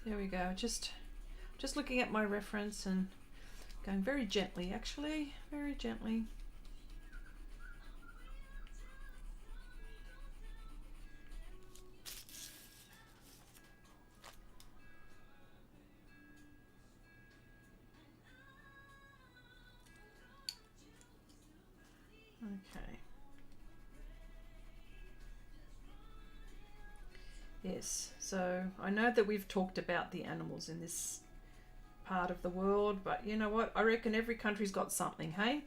There we go. Just looking at my reference and going very gently, actually, very gently. Okay. Yes, so I know that we've talked about the animals in this part of the world, but you know what? I reckon every country's got something, hey?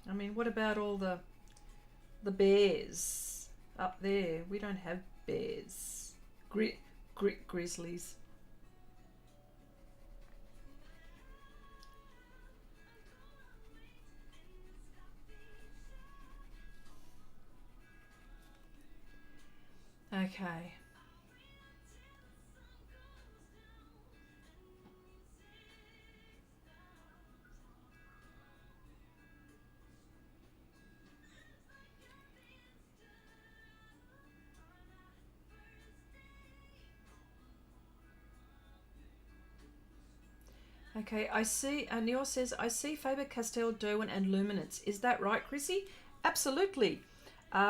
I mean, what about all the bears up there? We don't have bears. Grizzlies. Okay. Okay, I see, Neil says, I see Faber-Castell, Derwent and Luminance. Is that right, Chrissy? Absolutely.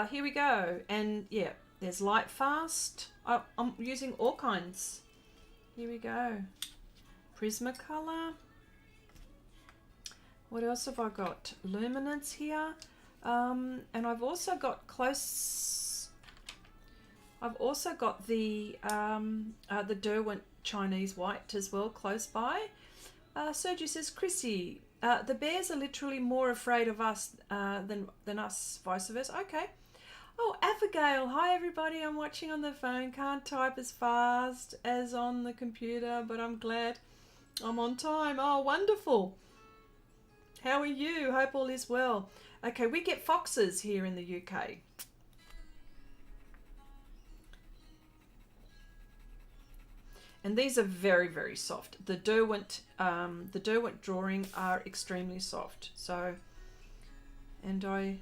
Here we go. And yeah, there's Light Fast. I'm using all kinds. Here we go. Prismacolor. What else have I got? Luminance here. And I've also got close... I've also got the Derwent Chinese White as well, close by. Sergio says, Chrissy, the bears are literally more afraid of us than us, vice versa. Okay. Oh, Abigail. Hi, everybody. I'm watching on the phone. Can't type as fast as on the computer, but I'm glad I'm on time. Oh, wonderful. How are you? Hope all is well. Okay, we get foxes here in the UK. And these are very, very soft. The Derwent drawing are extremely soft. So, and I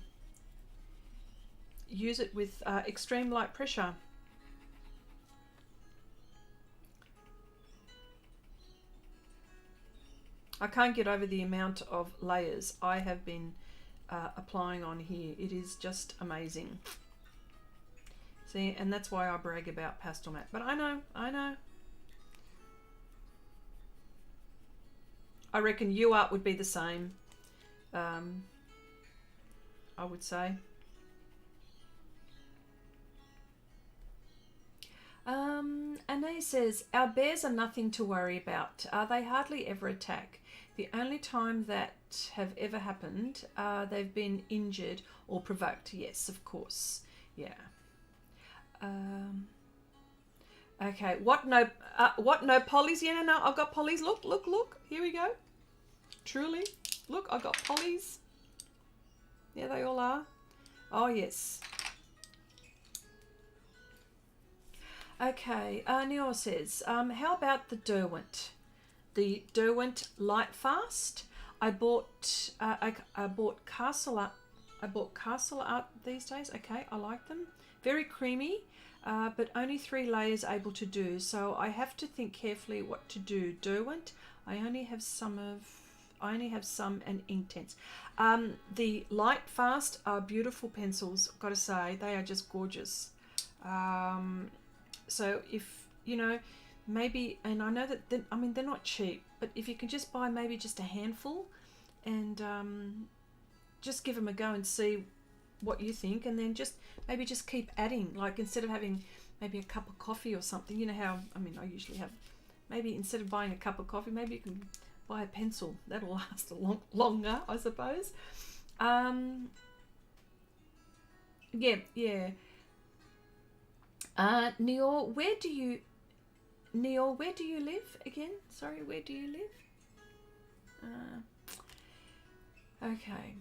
use it with extreme light pressure. I can't get over the amount of layers I have been applying on here. It is just amazing. See, and that's why I brag about Pastelmat. But I know. I reckon UArt would be the same. I would say. Anne says, our bears are nothing to worry about. They hardly ever attack. The only time that have ever happened, they've been injured or provoked. Yes, of course. Yeah. Okay. What no polys? Yeah, no. I've got polys. Look. Here we go. Truly. Look, I've got polys. Yeah, they all are. Oh, yes. Okay, Neil says, how about the Derwent? The Derwent Light Fast. I bought Castle Art. I bought Castle Art these days. Okay, I like them. Very creamy, but only 3 layers able to do. So I have to think carefully what to do. Derwent. I only have some and Inktense. The Light Fast are beautiful pencils. Got to say, they are just gorgeous. So if, you know, maybe, and I know that, they're not cheap, but if you can just buy maybe just a handful and just give them a go and see what you think, and then maybe just keep adding, like instead of having maybe a cup of coffee or something, you know how, I usually have, maybe instead of buying a cup of coffee, maybe you can buy a pencil. That'll last a longer, I suppose. Yeah. Neil, where do you live again? Sorry, where do you live? Okay.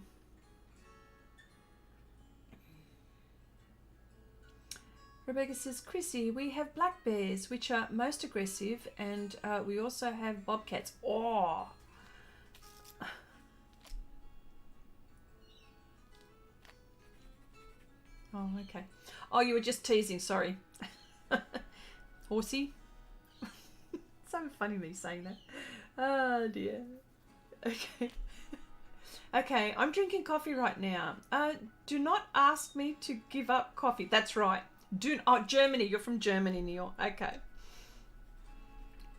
Rebecca says, Chrissy, we have black bears, which are most aggressive, and we also have bobcats. Oh. Oh, okay. Oh, you were just teasing, sorry. Horsey. So funny me saying that. Oh, dear. Okay. Okay, I'm drinking coffee right now. Do not ask me to give up coffee. That's right. Germany. You're from Germany, Neil. Okay.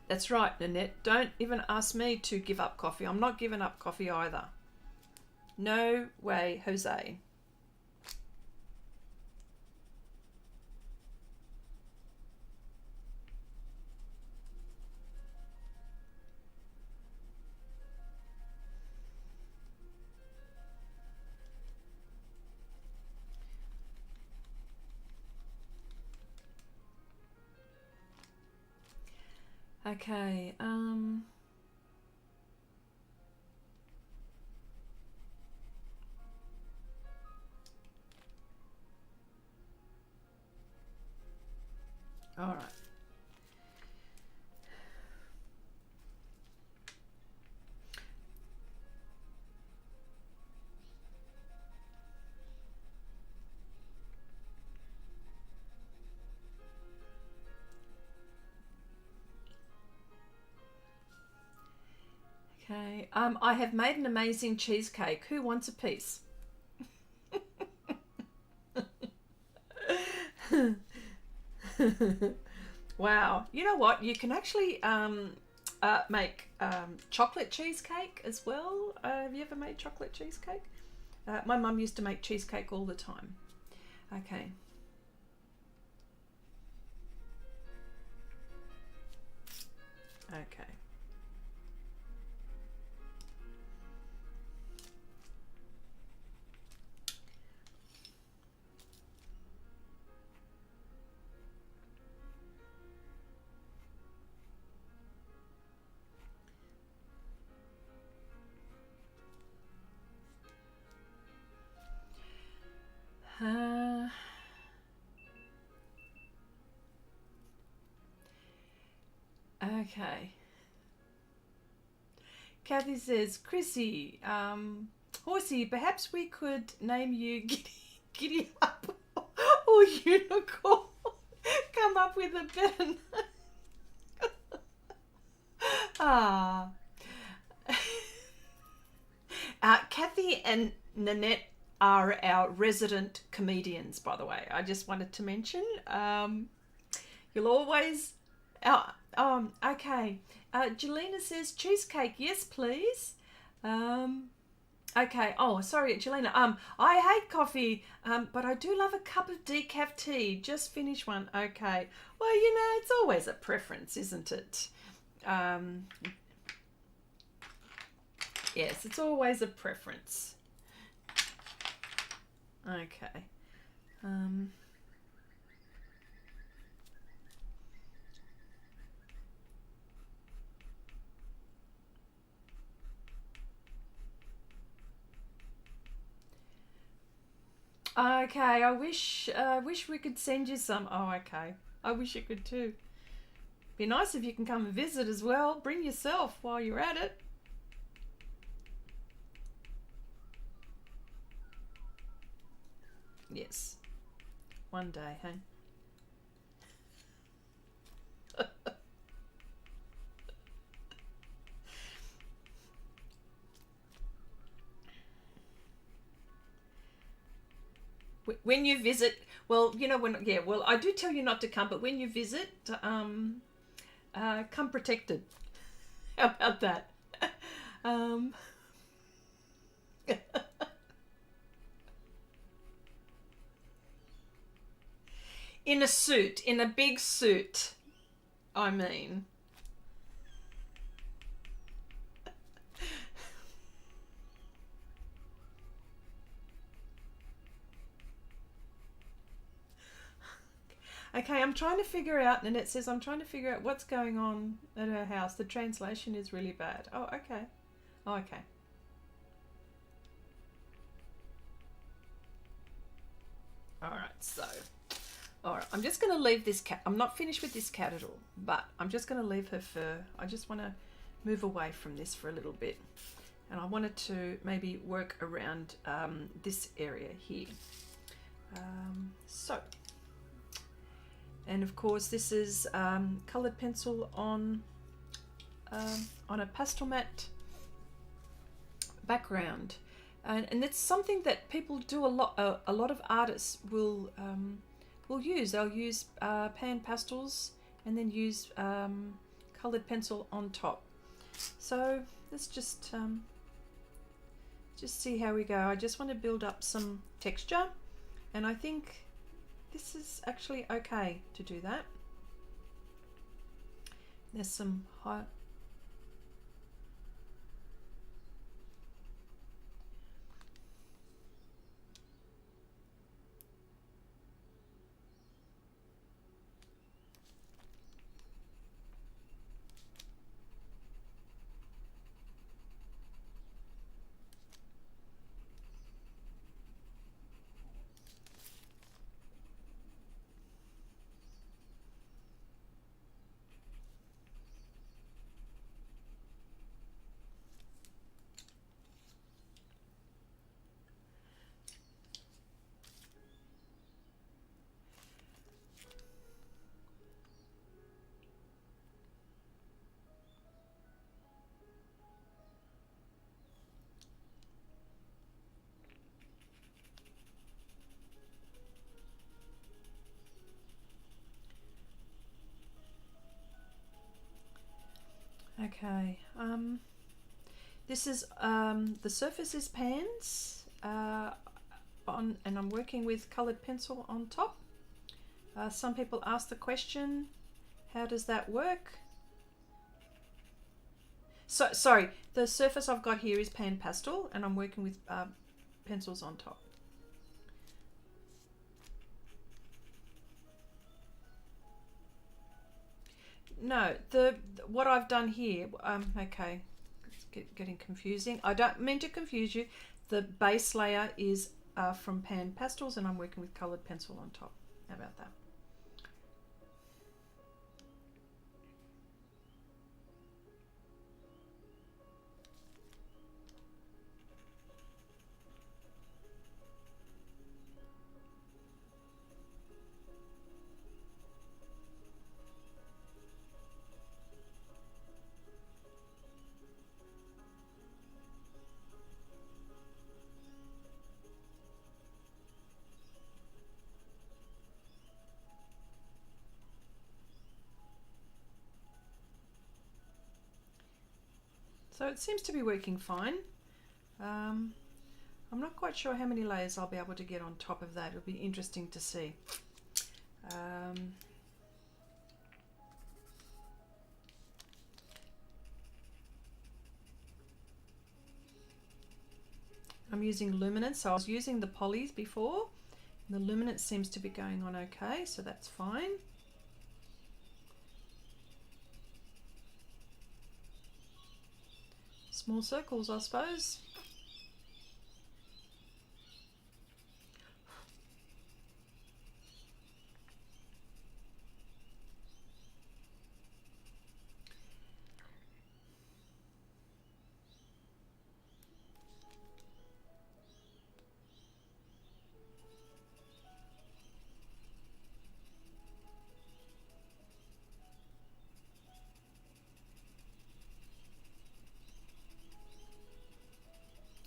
That's right, Nanette. Don't even ask me to give up coffee. I'm not giving up coffee either. No way, Jose. Okay. All right. Okay. I have made an amazing cheesecake. Who wants a piece? Wow. You know what? You can actually make chocolate cheesecake as well. Have you ever made chocolate cheesecake? My mum used to make cheesecake all the time. Okay. Okay. Okay. Kathy says, Chrissy, Horsey, perhaps we could name you Giddy Up or Unicorn. Come up with a better name. Ah. Kathy and Nanette are our resident comedians, by the way. I just wanted to mention. You'll always... okay. Jelena says, cheesecake, yes, please. Okay. Oh, sorry, Jelena. I hate coffee, but I do love a cup of decaf tea. Just finish one. Okay. Well, you know, it's always a preference, isn't it? Yes, it's always a preference. Okay. Okay, I wish we could send you some. Oh, okay. I wish you could too. Be nice if you can come and visit as well. Bring yourself while you're at it. Yes. One day, hey? When you visit, well, you know, well, I do tell you not to come, but when you visit, come protected. How about that? In a suit, in a big suit, I mean. Okay, I'm trying to figure out, and it says I'm trying to figure out what's going on at her house. The translation is really bad. Oh, okay. Oh, okay. All right, so, all right, I'm just going to leave this cat. I'm not finished with this cat at all, but I'm just going to leave her fur. I just want to move away from this for a little bit. And I wanted to maybe work around this area here. So, and of course this is colored pencil on a Pastelmat background, and it's something that people do a lot. A lot of artists will use. They'll use PanPastels and then use colored pencil on top. So let's just see how we go. I just want to build up some texture, and I think this is actually okay to do that. There's some high. Okay, this is the surface is pans on, and I'm working with coloured pencil on top. Some people ask the question, how does that work? So sorry, the surface I've got here is pan pastel, and I'm working with pencils on top. No, what I've done here, okay, it's getting confusing. I don't mean to confuse you. The base layer is from PanPastels, and I'm working with coloured pencil on top. How about that? So it seems to be working fine. I'm not quite sure how many layers I'll be able to get on top of that. It'll be interesting to see. I'm using luminance, so I was using the polys before. The luminance seems to be going on okay, so that's fine. Small circles, I suppose.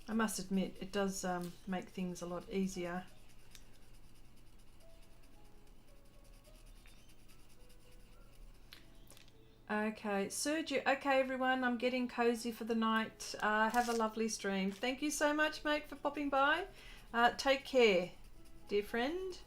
I must admit, it does make things a lot easier. Okay, Sergio. Okay, everyone, I'm getting cozy for the night. Have a lovely stream. Thank you so much, mate, for popping by. Take care, dear friend.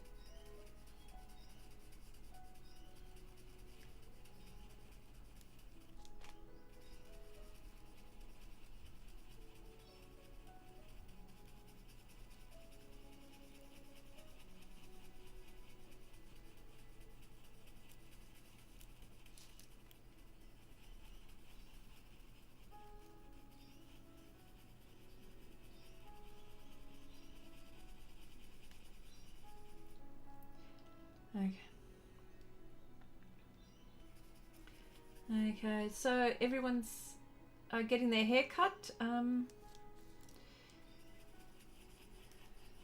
Okay. Okay, so everyone's getting their hair cut.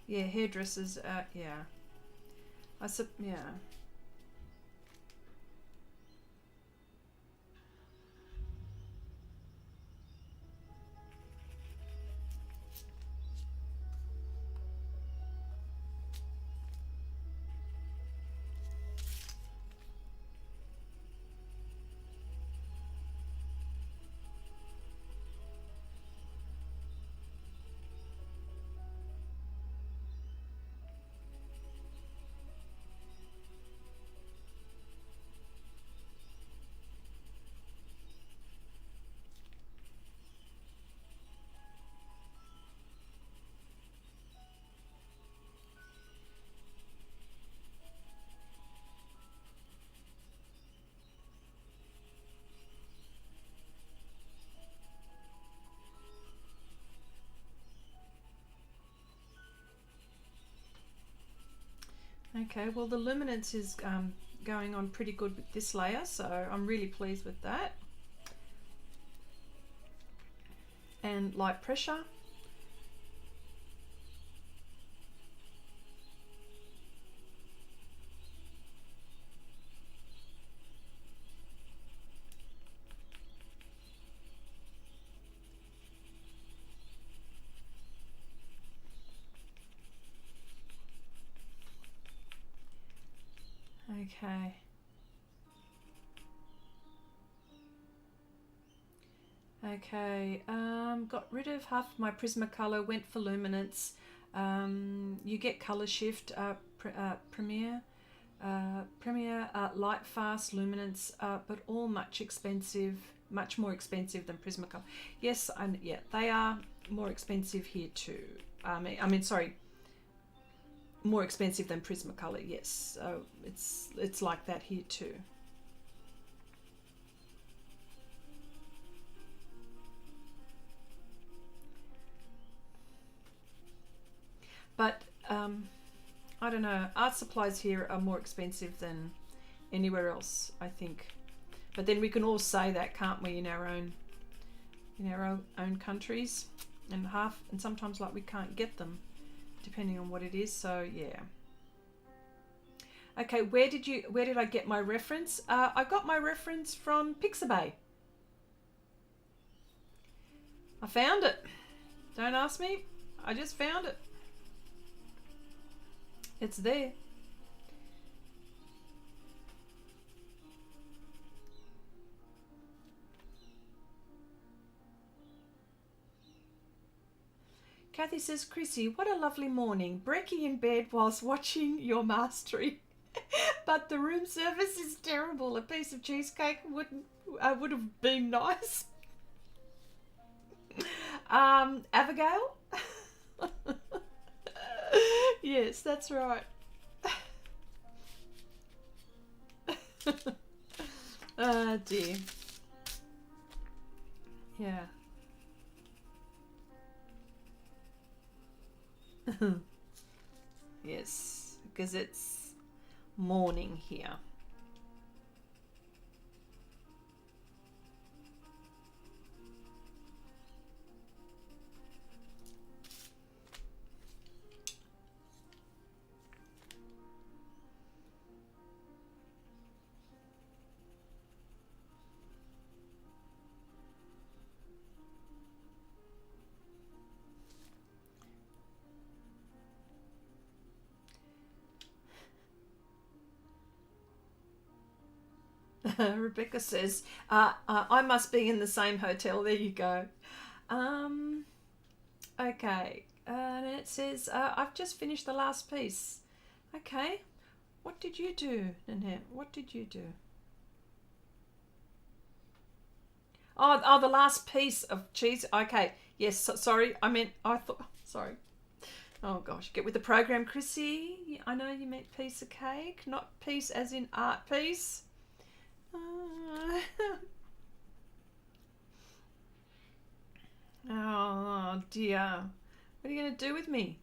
Yeah, hairdressers. Yeah, yeah. Okay, well the luminance is going on pretty good with this layer, so I'm really pleased with that. And light pressure. Okay. Okay, got rid of half my Prismacolor, went for luminance. You get color shift, Premier, light fast, luminance, but all much more expensive than Prismacolor. Yes, and yeah, they are more expensive here too. Sorry, more expensive than Prismacolor. Yes, it's like that here too. But I don't know. Art supplies here are more expensive than anywhere else, I think. But then we can all say that, can't we, in our own countries, and sometimes like we can't get them, depending on what it is. So yeah. Okay, where did I get my reference? I got my reference from Pixabay. I found it. Don't ask me. I just found it. It's there. Kathy says, Chrissy, what a lovely morning. Brekkie in bed whilst watching your mastery. But the room service is terrible. A piece of cheesecake would have been nice. Abigail? Yes, that's right. Oh dear. Yeah. Yes, because it's morning here. Rebecca says, I must be in the same hotel. There you go. Okay. And it says, I've just finished the last piece. Okay. What did you do, Nanette? What did you do? Oh, the last piece of cheese. Okay. Yes, sorry. Sorry. Oh gosh, get with the program, Chrissy. I know you meant piece of cake, not piece as in art piece. Oh dear. What are you going to do with me?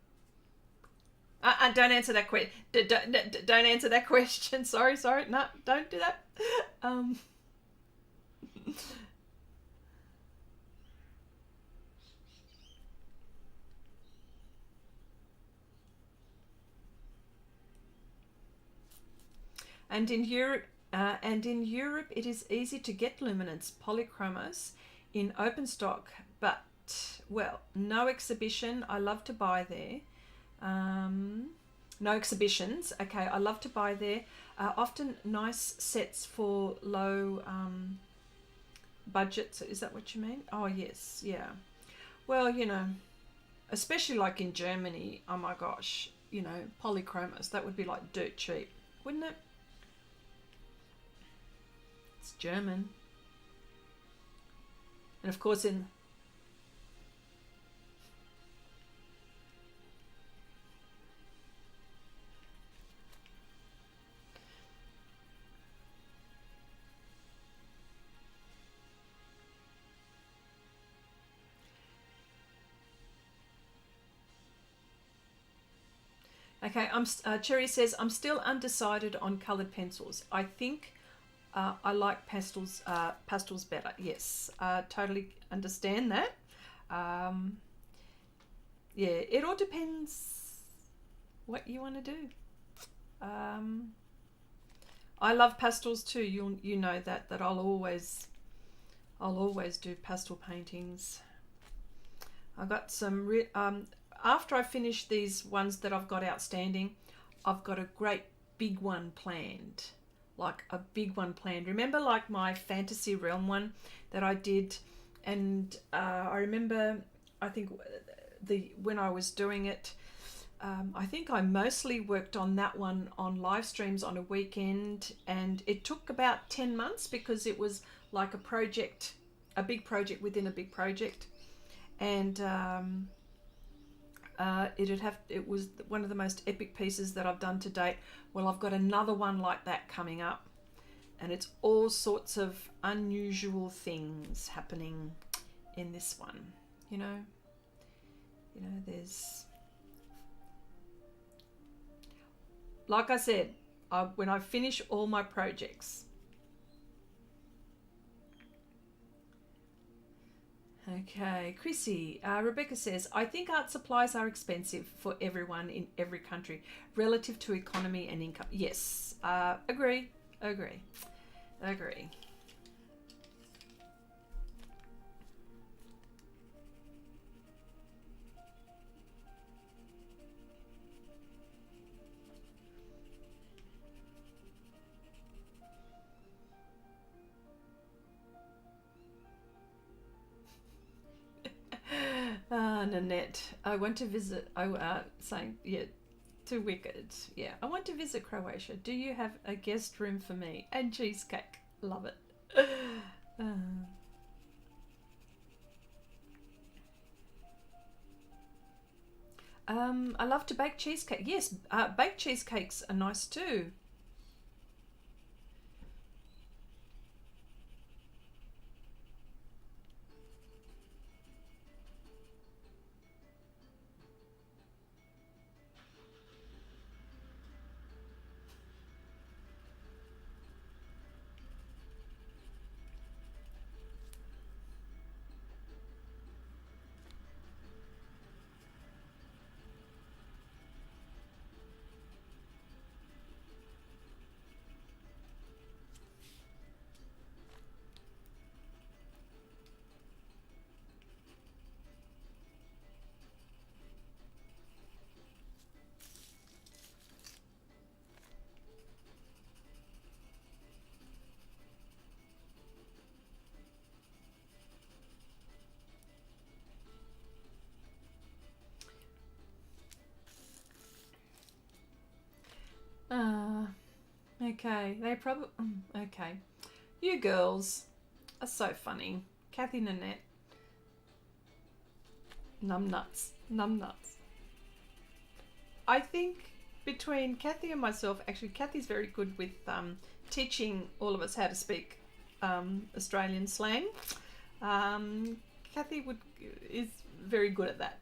Don't answer that question. Don't answer that question. Sorry. No, don't do that. And in Europe, it is easy to get luminance polychromos in open stock, but well, no exhibition. I love to buy there. No exhibitions. Okay, I love to buy there. Often nice sets for low budgets. Is that what you mean? Oh yes, yeah. Well, especially like in Germany. Oh my gosh, polychromos. That would be like dirt cheap, wouldn't it? It's German. And of course Okay, Cherry says, I'm still undecided on coloured pencils. I think I like pastels better. Yes, totally understand that. Yeah, it all depends what you want to do. I love pastels too. You know that I'll always do pastel paintings. I've got some after I finish these ones that I've got outstanding, I've got a great big one planned. Like a big one planned. Remember like my Fantasy Realm one that I did and I remember, I think when I was doing it, I think I mostly worked on that one on live streams on a weekend, and it took about 10 months because it was like a project, a big project within a big project, and it was one of the most epic pieces that I've done to date. Well, I've got another one like that coming up, and it's all sorts of unusual things happening in this one. You know, there's, like I said, when I finish all my projects. Okay, Chrissy. Rebecca says, I think art supplies are expensive for everyone in every country relative to economy and income. Yes, agree. Nanette, I want to visit. Saying, yeah, to Wicked. Yeah, I want to visit Croatia. Do you have a guest room for me? And cheesecake. Love it. I love to bake cheesecake. Yes, baked cheesecakes are nice too. Okay, they probably. Okay. You girls are so funny. Kathy, Nanette. Numbnuts. I think between Kathy and myself, actually, Kathy's very good with teaching all of us how to speak Australian slang. Kathy is very good at that.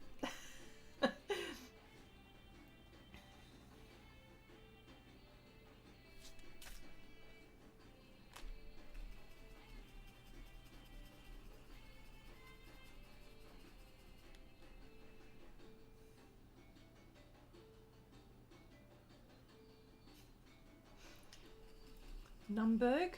Numberg?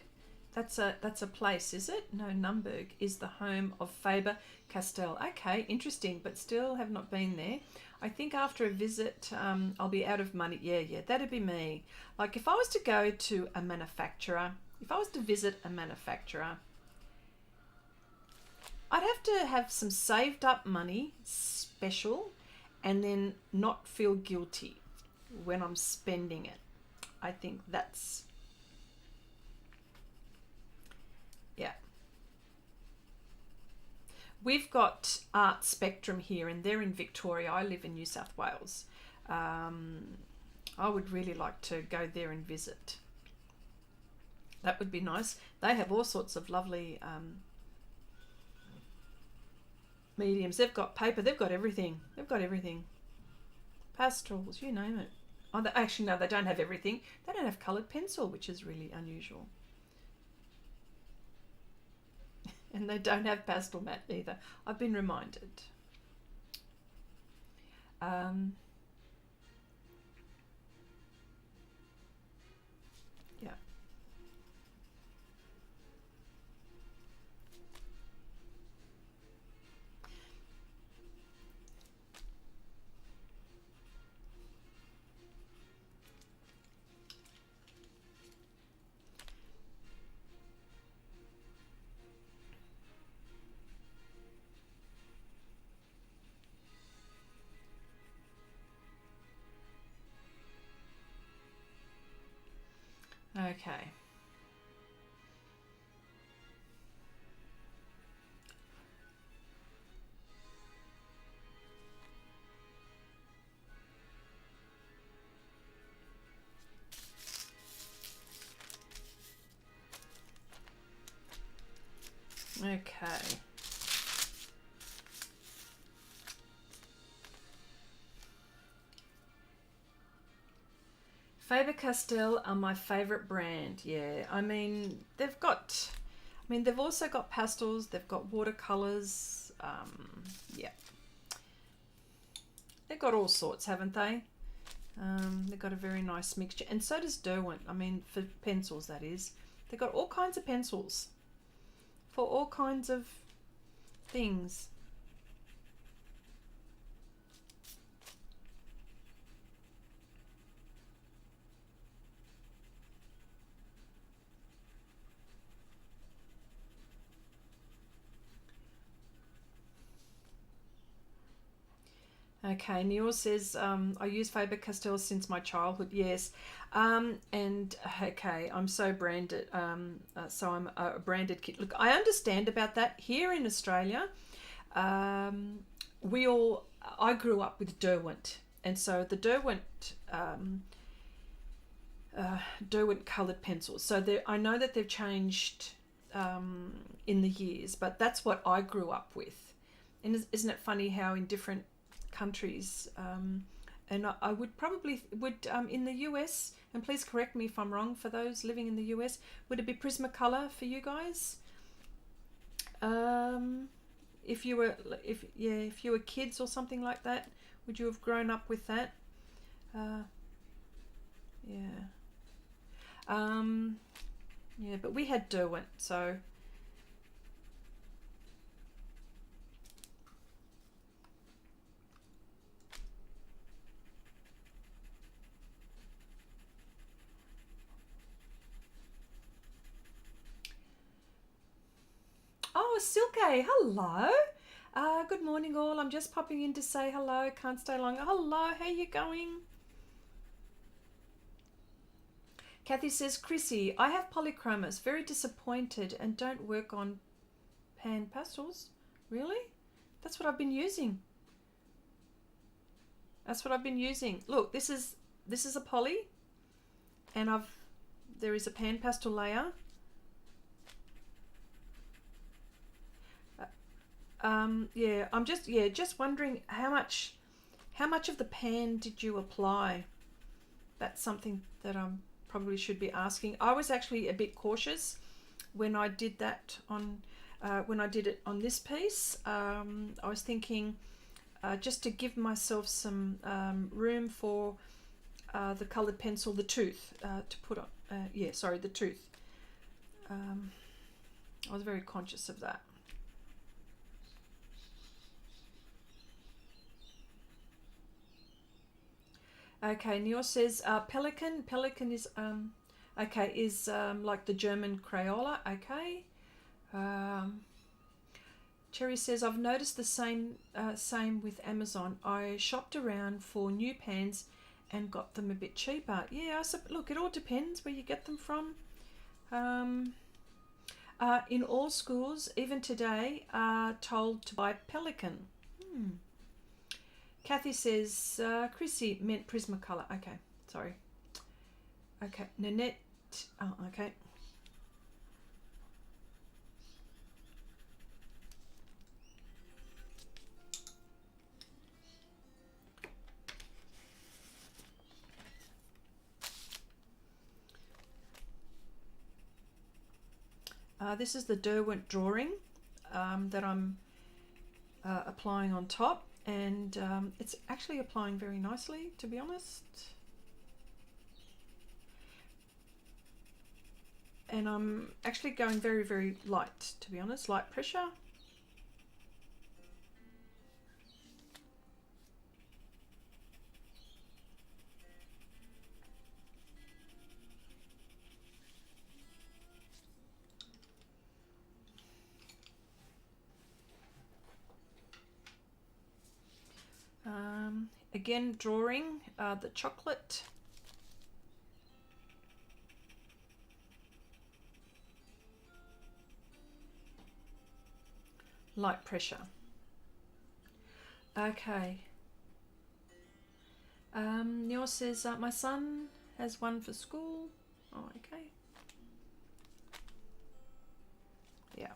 That's a place, is it? No, Numberg is the home of Faber-Castell. Okay, interesting, but still have not been there. I think after a visit, I'll be out of money. Yeah, that'd be me. Like if I was to go to a manufacturer, if I was to visit a manufacturer, I'd have to have some saved up money, special, and then not feel guilty when I'm spending it. I think that's, yeah. We've got Art Spectrum here, and they're in Victoria. I live in New South Wales. I would really like to go there and visit. That would be nice. They have all sorts of lovely mediums. They've got paper. They've got everything. Pastels, you name it. Oh, actually, no, they don't have everything. They don't have coloured pencil, which is really unusual. And they don't have Pastelmat either. I've been reminded. Yeah. Okay. Faber-Castell are my favourite brand. Yeah, I mean, they've also got pastels, they've got watercolours. Yeah. They've got all sorts, haven't they? They've got a very nice mixture. And so does Derwent. I mean, for pencils, that is. They've got all kinds of pencils for all kinds of things. Okay, Neil says, I use Faber-Castell since my childhood. Yes. And okay, I'm so branded. So I'm a branded kid. Look, I understand about that. Here in Australia, I grew up with Derwent. And so the Derwent coloured pencils. So I know that they've changed in the years, but that's what I grew up with. And isn't it funny how in different countries, and I would probably in the US, and please correct me if I'm wrong for those living in the US, would it be Prismacolor for you guys? If you were kids or something like that, would you have grown up with that? Yeah. Yeah, but we had Derwent, so. Oh, Silke, hello. Good morning, all. I'm just popping in to say hello. Can't stay long. Hello, how you going? Kathy says, Chrissy, I have polychromos. Very disappointed and don't work on PanPastels. Really? That's what I've been using. That's what I've been using. Look, this is a poly, and there is a PanPastel layer. Yeah, I'm just wondering how much of the pan did you apply? That's something that I probably should be asking. I was actually a bit cautious when I did that when I did it on this piece. I was thinking just to give myself some room for the coloured pencil, the tooth, to put on. The tooth. I was very conscious of that. Okay, Neil says pelican. Pelican is like the German Crayola. Okay. Cherry says I've noticed the same with Amazon. I shopped around for new pans and got them a bit cheaper. Yeah, look, it all depends where you get them from. In all schools, even today, are told to buy Pelican. Kathy says, Chrissy meant Prismacolor. Okay, sorry. Okay, Nanette. Oh, okay. This is the Derwent drawing that I'm applying on top, and it's actually applying very nicely, to be honest. And I'm actually going very, very light, to be honest, light pressure. Again, drawing the chocolate. Light pressure. Okay. Neil says, my son has one for school. Oh, okay. Yeah.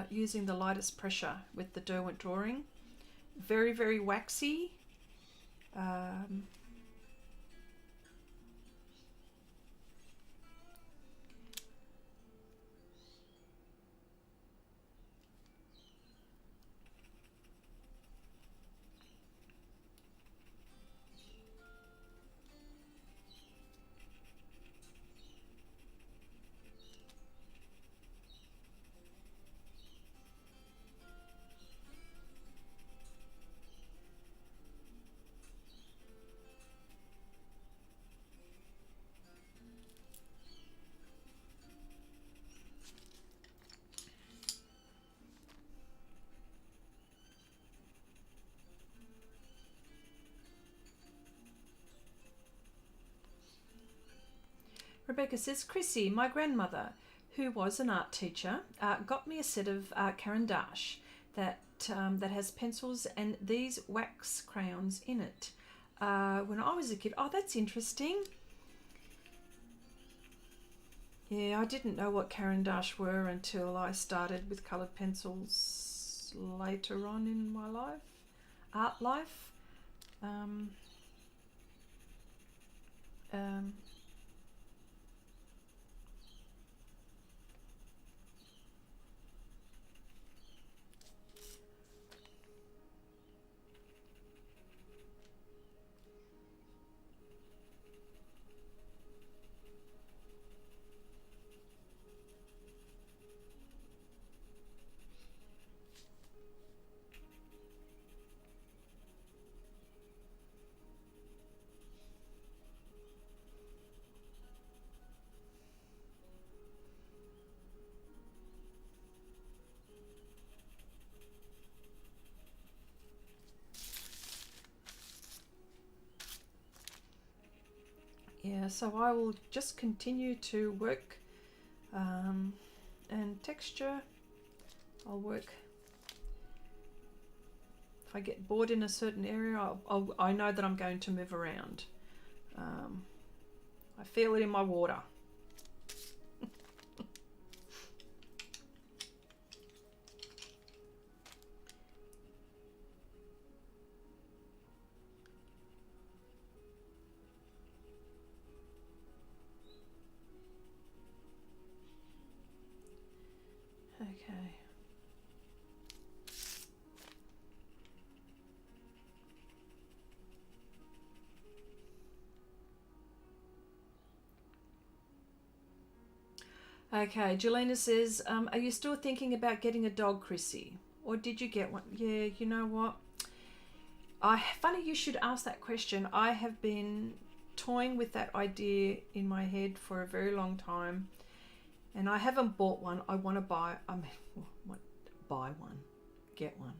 using the lightest pressure with the Derwent drawing. Very, very waxy. Rebecca says, Chrissy, my grandmother, who was an art teacher, got me a set of Caran that has pencils and these wax crayons in it when I was a kid. Oh, that's interesting. Yeah, I didn't know what Caran were until I started with coloured pencils later on in my life, art life. Yeah, so I will just continue to work and texture. I'll work. If I get bored in a certain area, I know that I'm going to move around. I feel it in my water. Okay. Okay, Jelena says, are you still thinking about getting a dog, Chrissy? Or did you get one? Yeah, you know what? Funny you should ask that question. I have been toying with that idea in my head for a very long time. And I haven't bought one. I want to buy one, get one.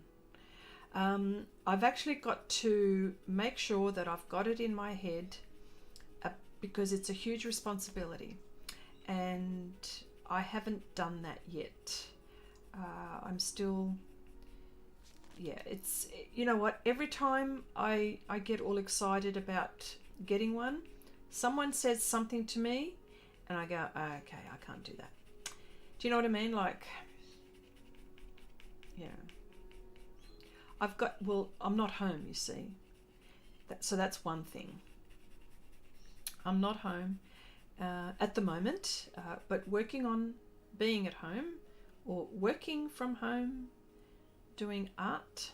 I've actually got to make sure that I've got it in my head because it's a huge responsibility. And I haven't done that yet. I'm still, yeah, it's, you know what, every time I get all excited about getting one, someone says something to me and I go, oh, okay, I can't do that. Do you know what I mean? Like, yeah. I'm not home, you see. So that's one thing. I'm not home at the moment, but working on being at home or working from home, doing art.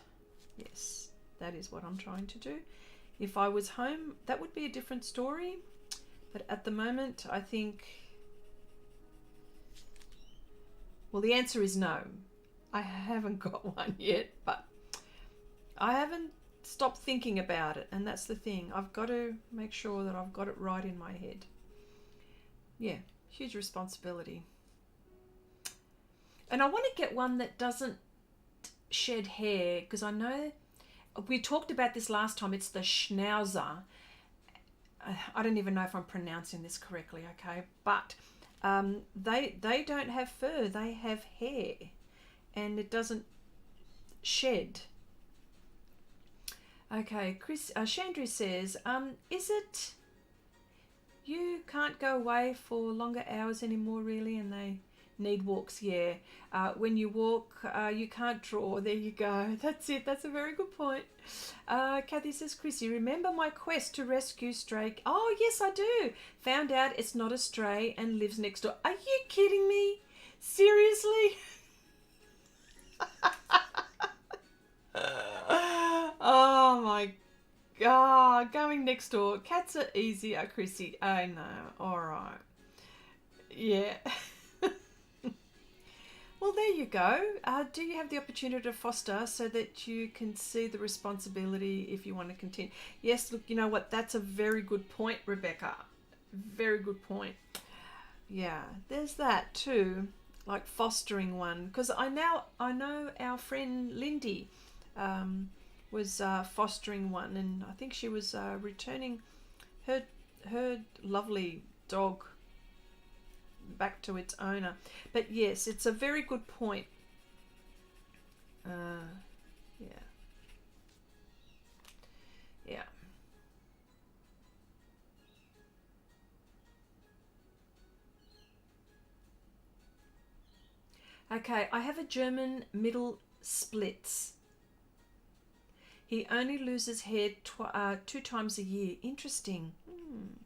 Yes, that is what I'm trying to do. If I was home, that would be a different story. But at the moment, I think, well, the answer is no. I haven't got one yet, but I haven't stopped thinking about it. And that's the thing. I've got to make sure that I've got it right in my head. Yeah, huge responsibility. And I want to get one that doesn't shed hair, because I know we talked about this last time. It's the Schnauzer. I don't even know if I'm pronouncing this correctly, okay? But they don't have fur. They have hair, and it doesn't shed. Okay, Chris Chandru says, is it you can't go away for longer hours anymore, really, and they Need walks, yeah. When you walk, you can't draw. There you go. That's it. That's a very good point. Kathy says, Chrissy, remember my quest to rescue stray? Oh, yes, I do. Found out it's not a stray and lives next door. Are you kidding me? Seriously? Oh, my God. Going next door. Cats are easier, Chrissy. I know. All right. Yeah. Well, there you go. Do you have the opportunity to foster so that you can see the responsibility if you want to continue? Yes, look, you know what? That's a very good point, Rebecca. Very good point. Yeah, there's that too, like fostering one. Because I know our friend Lindy was fostering one, and I think she was returning her lovely dog back to its owner. But yes, it's a very good point. Yeah. Okay, I have a German middle splits. He only loses hair 2 times a year. Interesting. I'm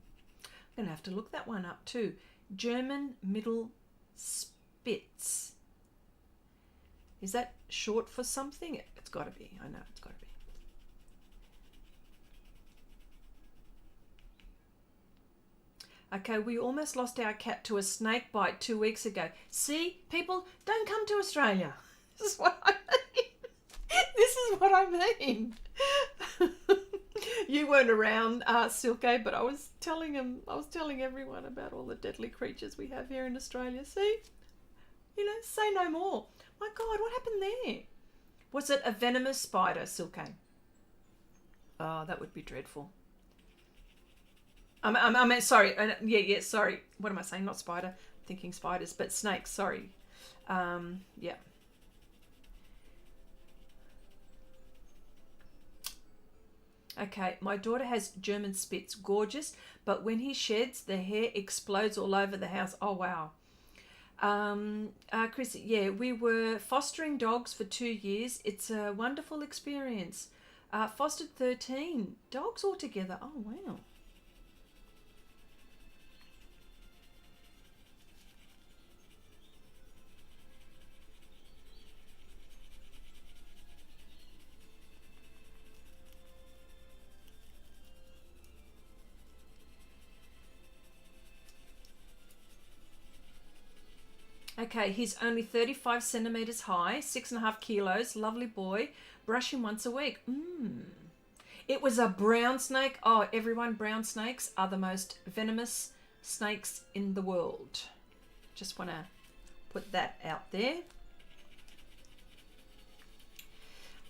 going to have to look that one up too. German middle spitz. Is that short for something? It's got to be. I know it's got to be. Okay, we almost lost our cat to a snake bite 2 weeks ago. See, people, don't come to Australia. This is what I mean. This is what I mean. You weren't around, Silke, but I was telling everyone about all the deadly creatures we have here in Australia. See? You know, say no more. My God, what happened there? Was it a venomous spider, Silke? Oh, that would be dreadful. I mean, sorry. Yeah, sorry. What am I saying? Not spider. I'm thinking spiders, but snakes. Sorry. Yeah. Okay, my daughter has German Spitz. Gorgeous, but when he sheds, the hair explodes all over the house. Oh, wow. Chris, yeah, we were fostering dogs for 2 years. It's a wonderful experience. Fostered 13 dogs altogether. Oh, wow. Okay, he's only 35 centimeters high, 6.5 kilos, lovely boy. Brush him once a week. It was a brown snake. Oh, everyone, brown snakes are the most venomous snakes in the world. Just want to put that out there.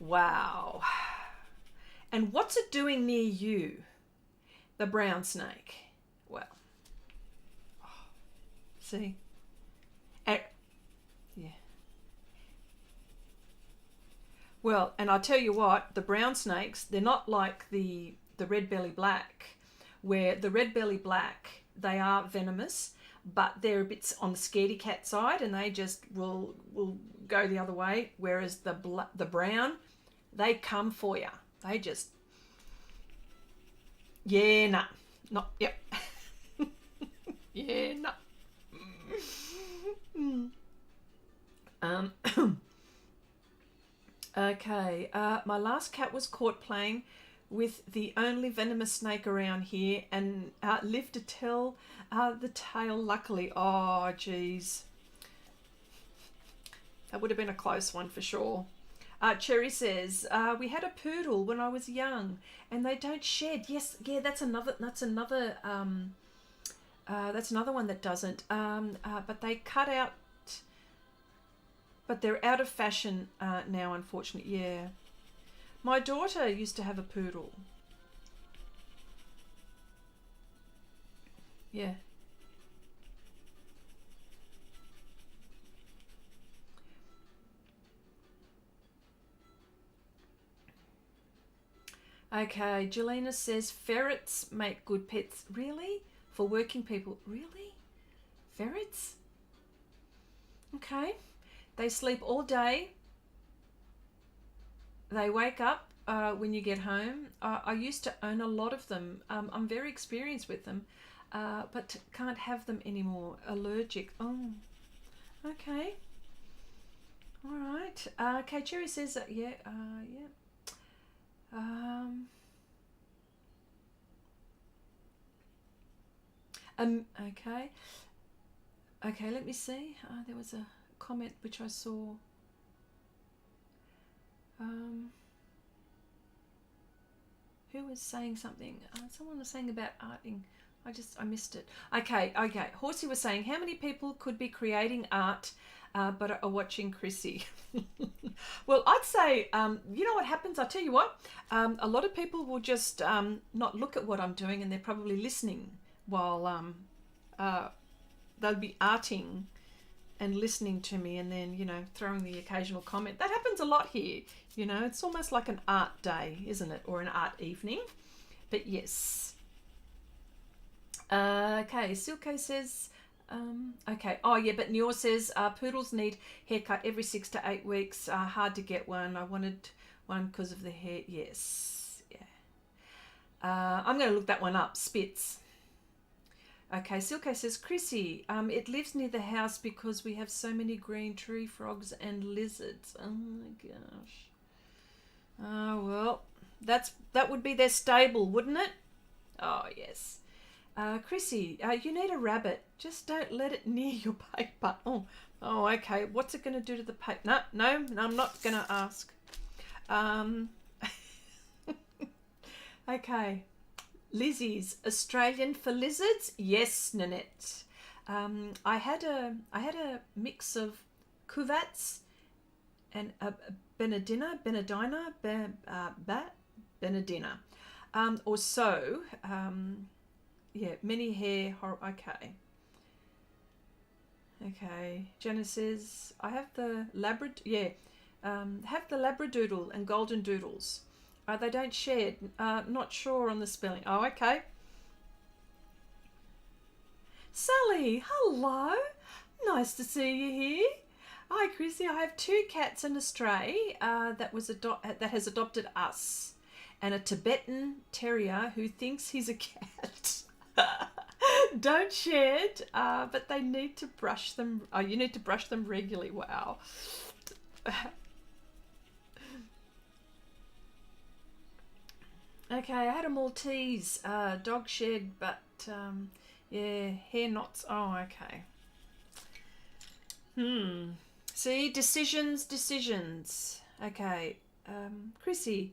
Wow. And what's it doing near you? The brown snake. Well, see? Yeah. Well, and I'll tell you what, the brown snakes, they're not like the red belly black, where the red belly black, they are venomous, but they're a bit on the scaredy cat side, and they just will go the other way, whereas the brown, they come for you. They just, yeah, nah, not, yep. Yeah, nah. Okay, my last cat was caught playing with the only venomous snake around here and lived to tell the tale, luckily. Oh, geez. That would have been a close one for sure. Cherry says, we had a poodle when I was young and they don't shed. Yes, yeah, that's another one that doesn't. But they cut out, but they're out of fashion now, unfortunately. Yeah. My daughter used to have a poodle. Yeah. Okay, Jelena says ferrets make good pets. Really? For working people? Really? Ferrets? Okay. They sleep all day. They wake up when you get home. I used to own a lot of them. I'm very experienced with them, but can't have them anymore. Allergic. Oh, okay. All right. Okay, Cherry says that, yeah, yeah. Um, okay. Okay, let me see. There was a comment which I saw. Who was saying something? Someone was saying about arting. I missed it. Okay. Horsey was saying, how many people could be creating art but are watching Chrissy? Well, I'd say, you know what happens? I'll tell you what. A lot of people will just not look at what I'm doing, and they're probably listening while they'll be arting and listening to me, and then, you know, throwing the occasional comment. That happens a lot here. You know, it's almost like an art day, isn't it? Or an art evening. But yes. Okay, Silke says, okay. Oh, yeah, but Nior says, poodles need haircut every 6 to 8 weeks. Hard to get one. I wanted one because of the hair. Yes. Yeah. I'm going to look that one up. Spitz. Okay, Silke says, Chrissy, it lives near the house because we have so many green tree frogs and lizards. Oh my gosh. Oh, well, that would be their stable, wouldn't it? Oh, yes. Chrissy, you need a rabbit. Just don't let it near your paper. Oh, okay. What's it going to do to the paper? No, I'm not going to ask. Okay. Lizzie's Australian for lizards? Yes, Nanette. I had a mix of cuvats and Benedina, or so. Yeah, many hair. Okay. Okay. Janice says, I have the have the Labradoodle and Golden Doodles. They don't shed. Not sure on the spelling. Oh, okay. Sally, hello. Nice to see you here. Hi, Chrissy. I have 2 cats and a stray that has adopted us, and a Tibetan terrier who thinks he's a cat. Don't shed, but they need to brush them. Oh, you need to brush them regularly. Wow. Okay, I had a Maltese dog shed, but yeah, hair knots. Oh, okay. See, decisions. Okay, Chrissy,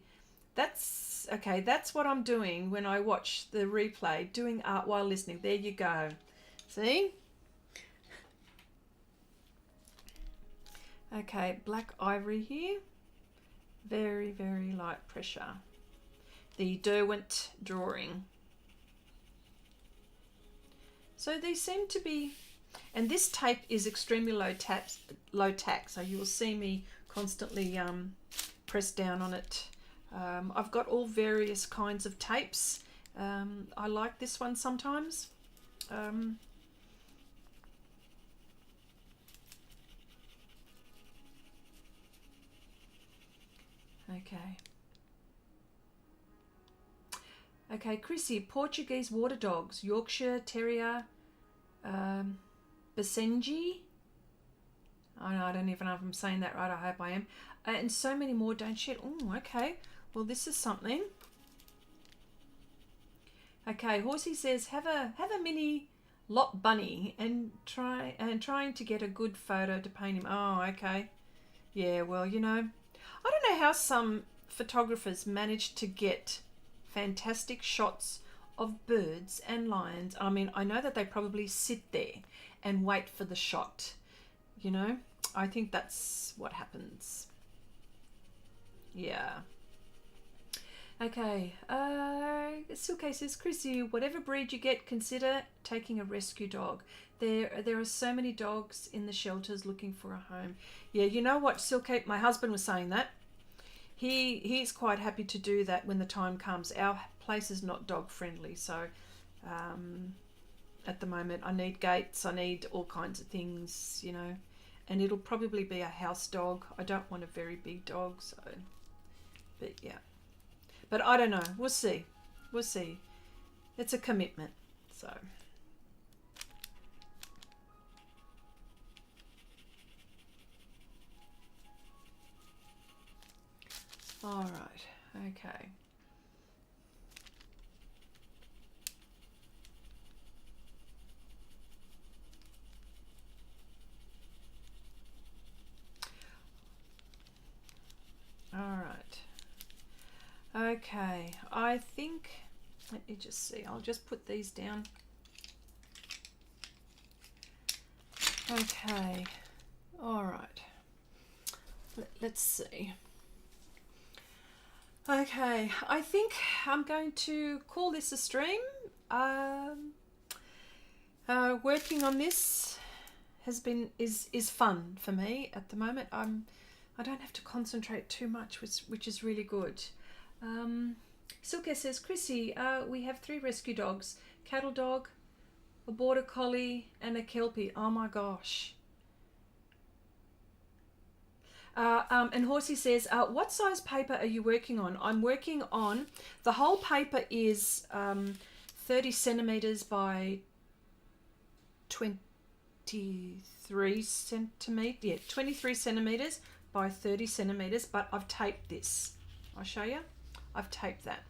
that's okay. That's what I'm doing when I watch the replay, doing art while listening. There you go. See? Okay, black ivory here. Very, very light pressure. The Derwent drawing. So these seem to be, and this tape is extremely low tack, so you'll see me constantly press down on it. I've got all various kinds of tapes. I like this one sometimes. Okay, Chrissy, Portuguese water dogs, Yorkshire Terrier, Basenji. Oh no, I don't even know if I'm saying that right. I hope I am. And so many more don't shed. Oh, okay. Well, this is something. Okay, Horsey says have a mini lot bunny and trying to get a good photo to paint him. Oh, okay. Yeah, well, you know, I don't know how some photographers manage to get fantastic shots of birds and lions. I mean, I know that they probably sit there and wait for the shot, you know. I think that's what happens. Yeah. Okay. Silke says, Chrissy, whatever breed you get, consider taking a rescue dog. There are so many dogs in the shelters looking for a home. Yeah, you know what, Silke, my husband was saying that. He's quite happy to do that when the time comes. Our place is not dog friendly, so at the moment I need gates, I need all kinds of things, you know, and it'll probably be a house dog. I don't want a very big dog, so, but yeah. But I don't know. We'll see. We'll see. It's a commitment, so. All right. Okay. All right. Okay, I think, let me just see, I'll just put these down. Okay, all right. Let's see. Okay, I think I'm going to call this a stream. Working on this is fun for me at the moment. I don't have to concentrate too much, which is really good. Silke says, Chrissy, we have 3 rescue dogs: cattle dog, a border collie, and a kelpie. Oh my gosh. And Horsey says, what size paper are you working on? I'm working on, the whole paper is 30 centimeters by 23 centimeters. Yeah, 23 centimeters by 30 centimeters, but I've taped this. I'll show you. I've taped that.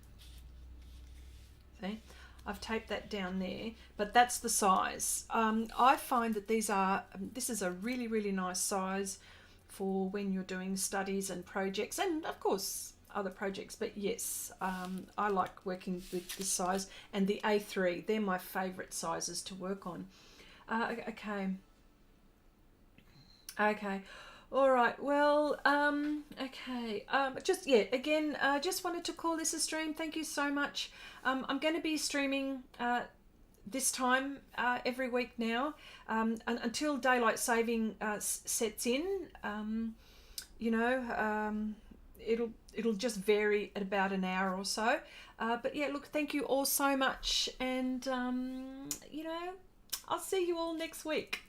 See? I've taped that down there, but that's the size. I find that this is a really, really nice size for when you're doing studies and projects, and of course other projects, but yes, I like working with this size, and the A3, they're my favorite sizes to work on. Okay. All right, well, okay, just, yeah, again, just wanted to call this a stream. Thank you so much. I'm going to be streaming this time every week now, until daylight saving sets in. You know, it'll just vary at about an hour or so. But yeah, look, thank you all so much, and you know, I'll see you all next week.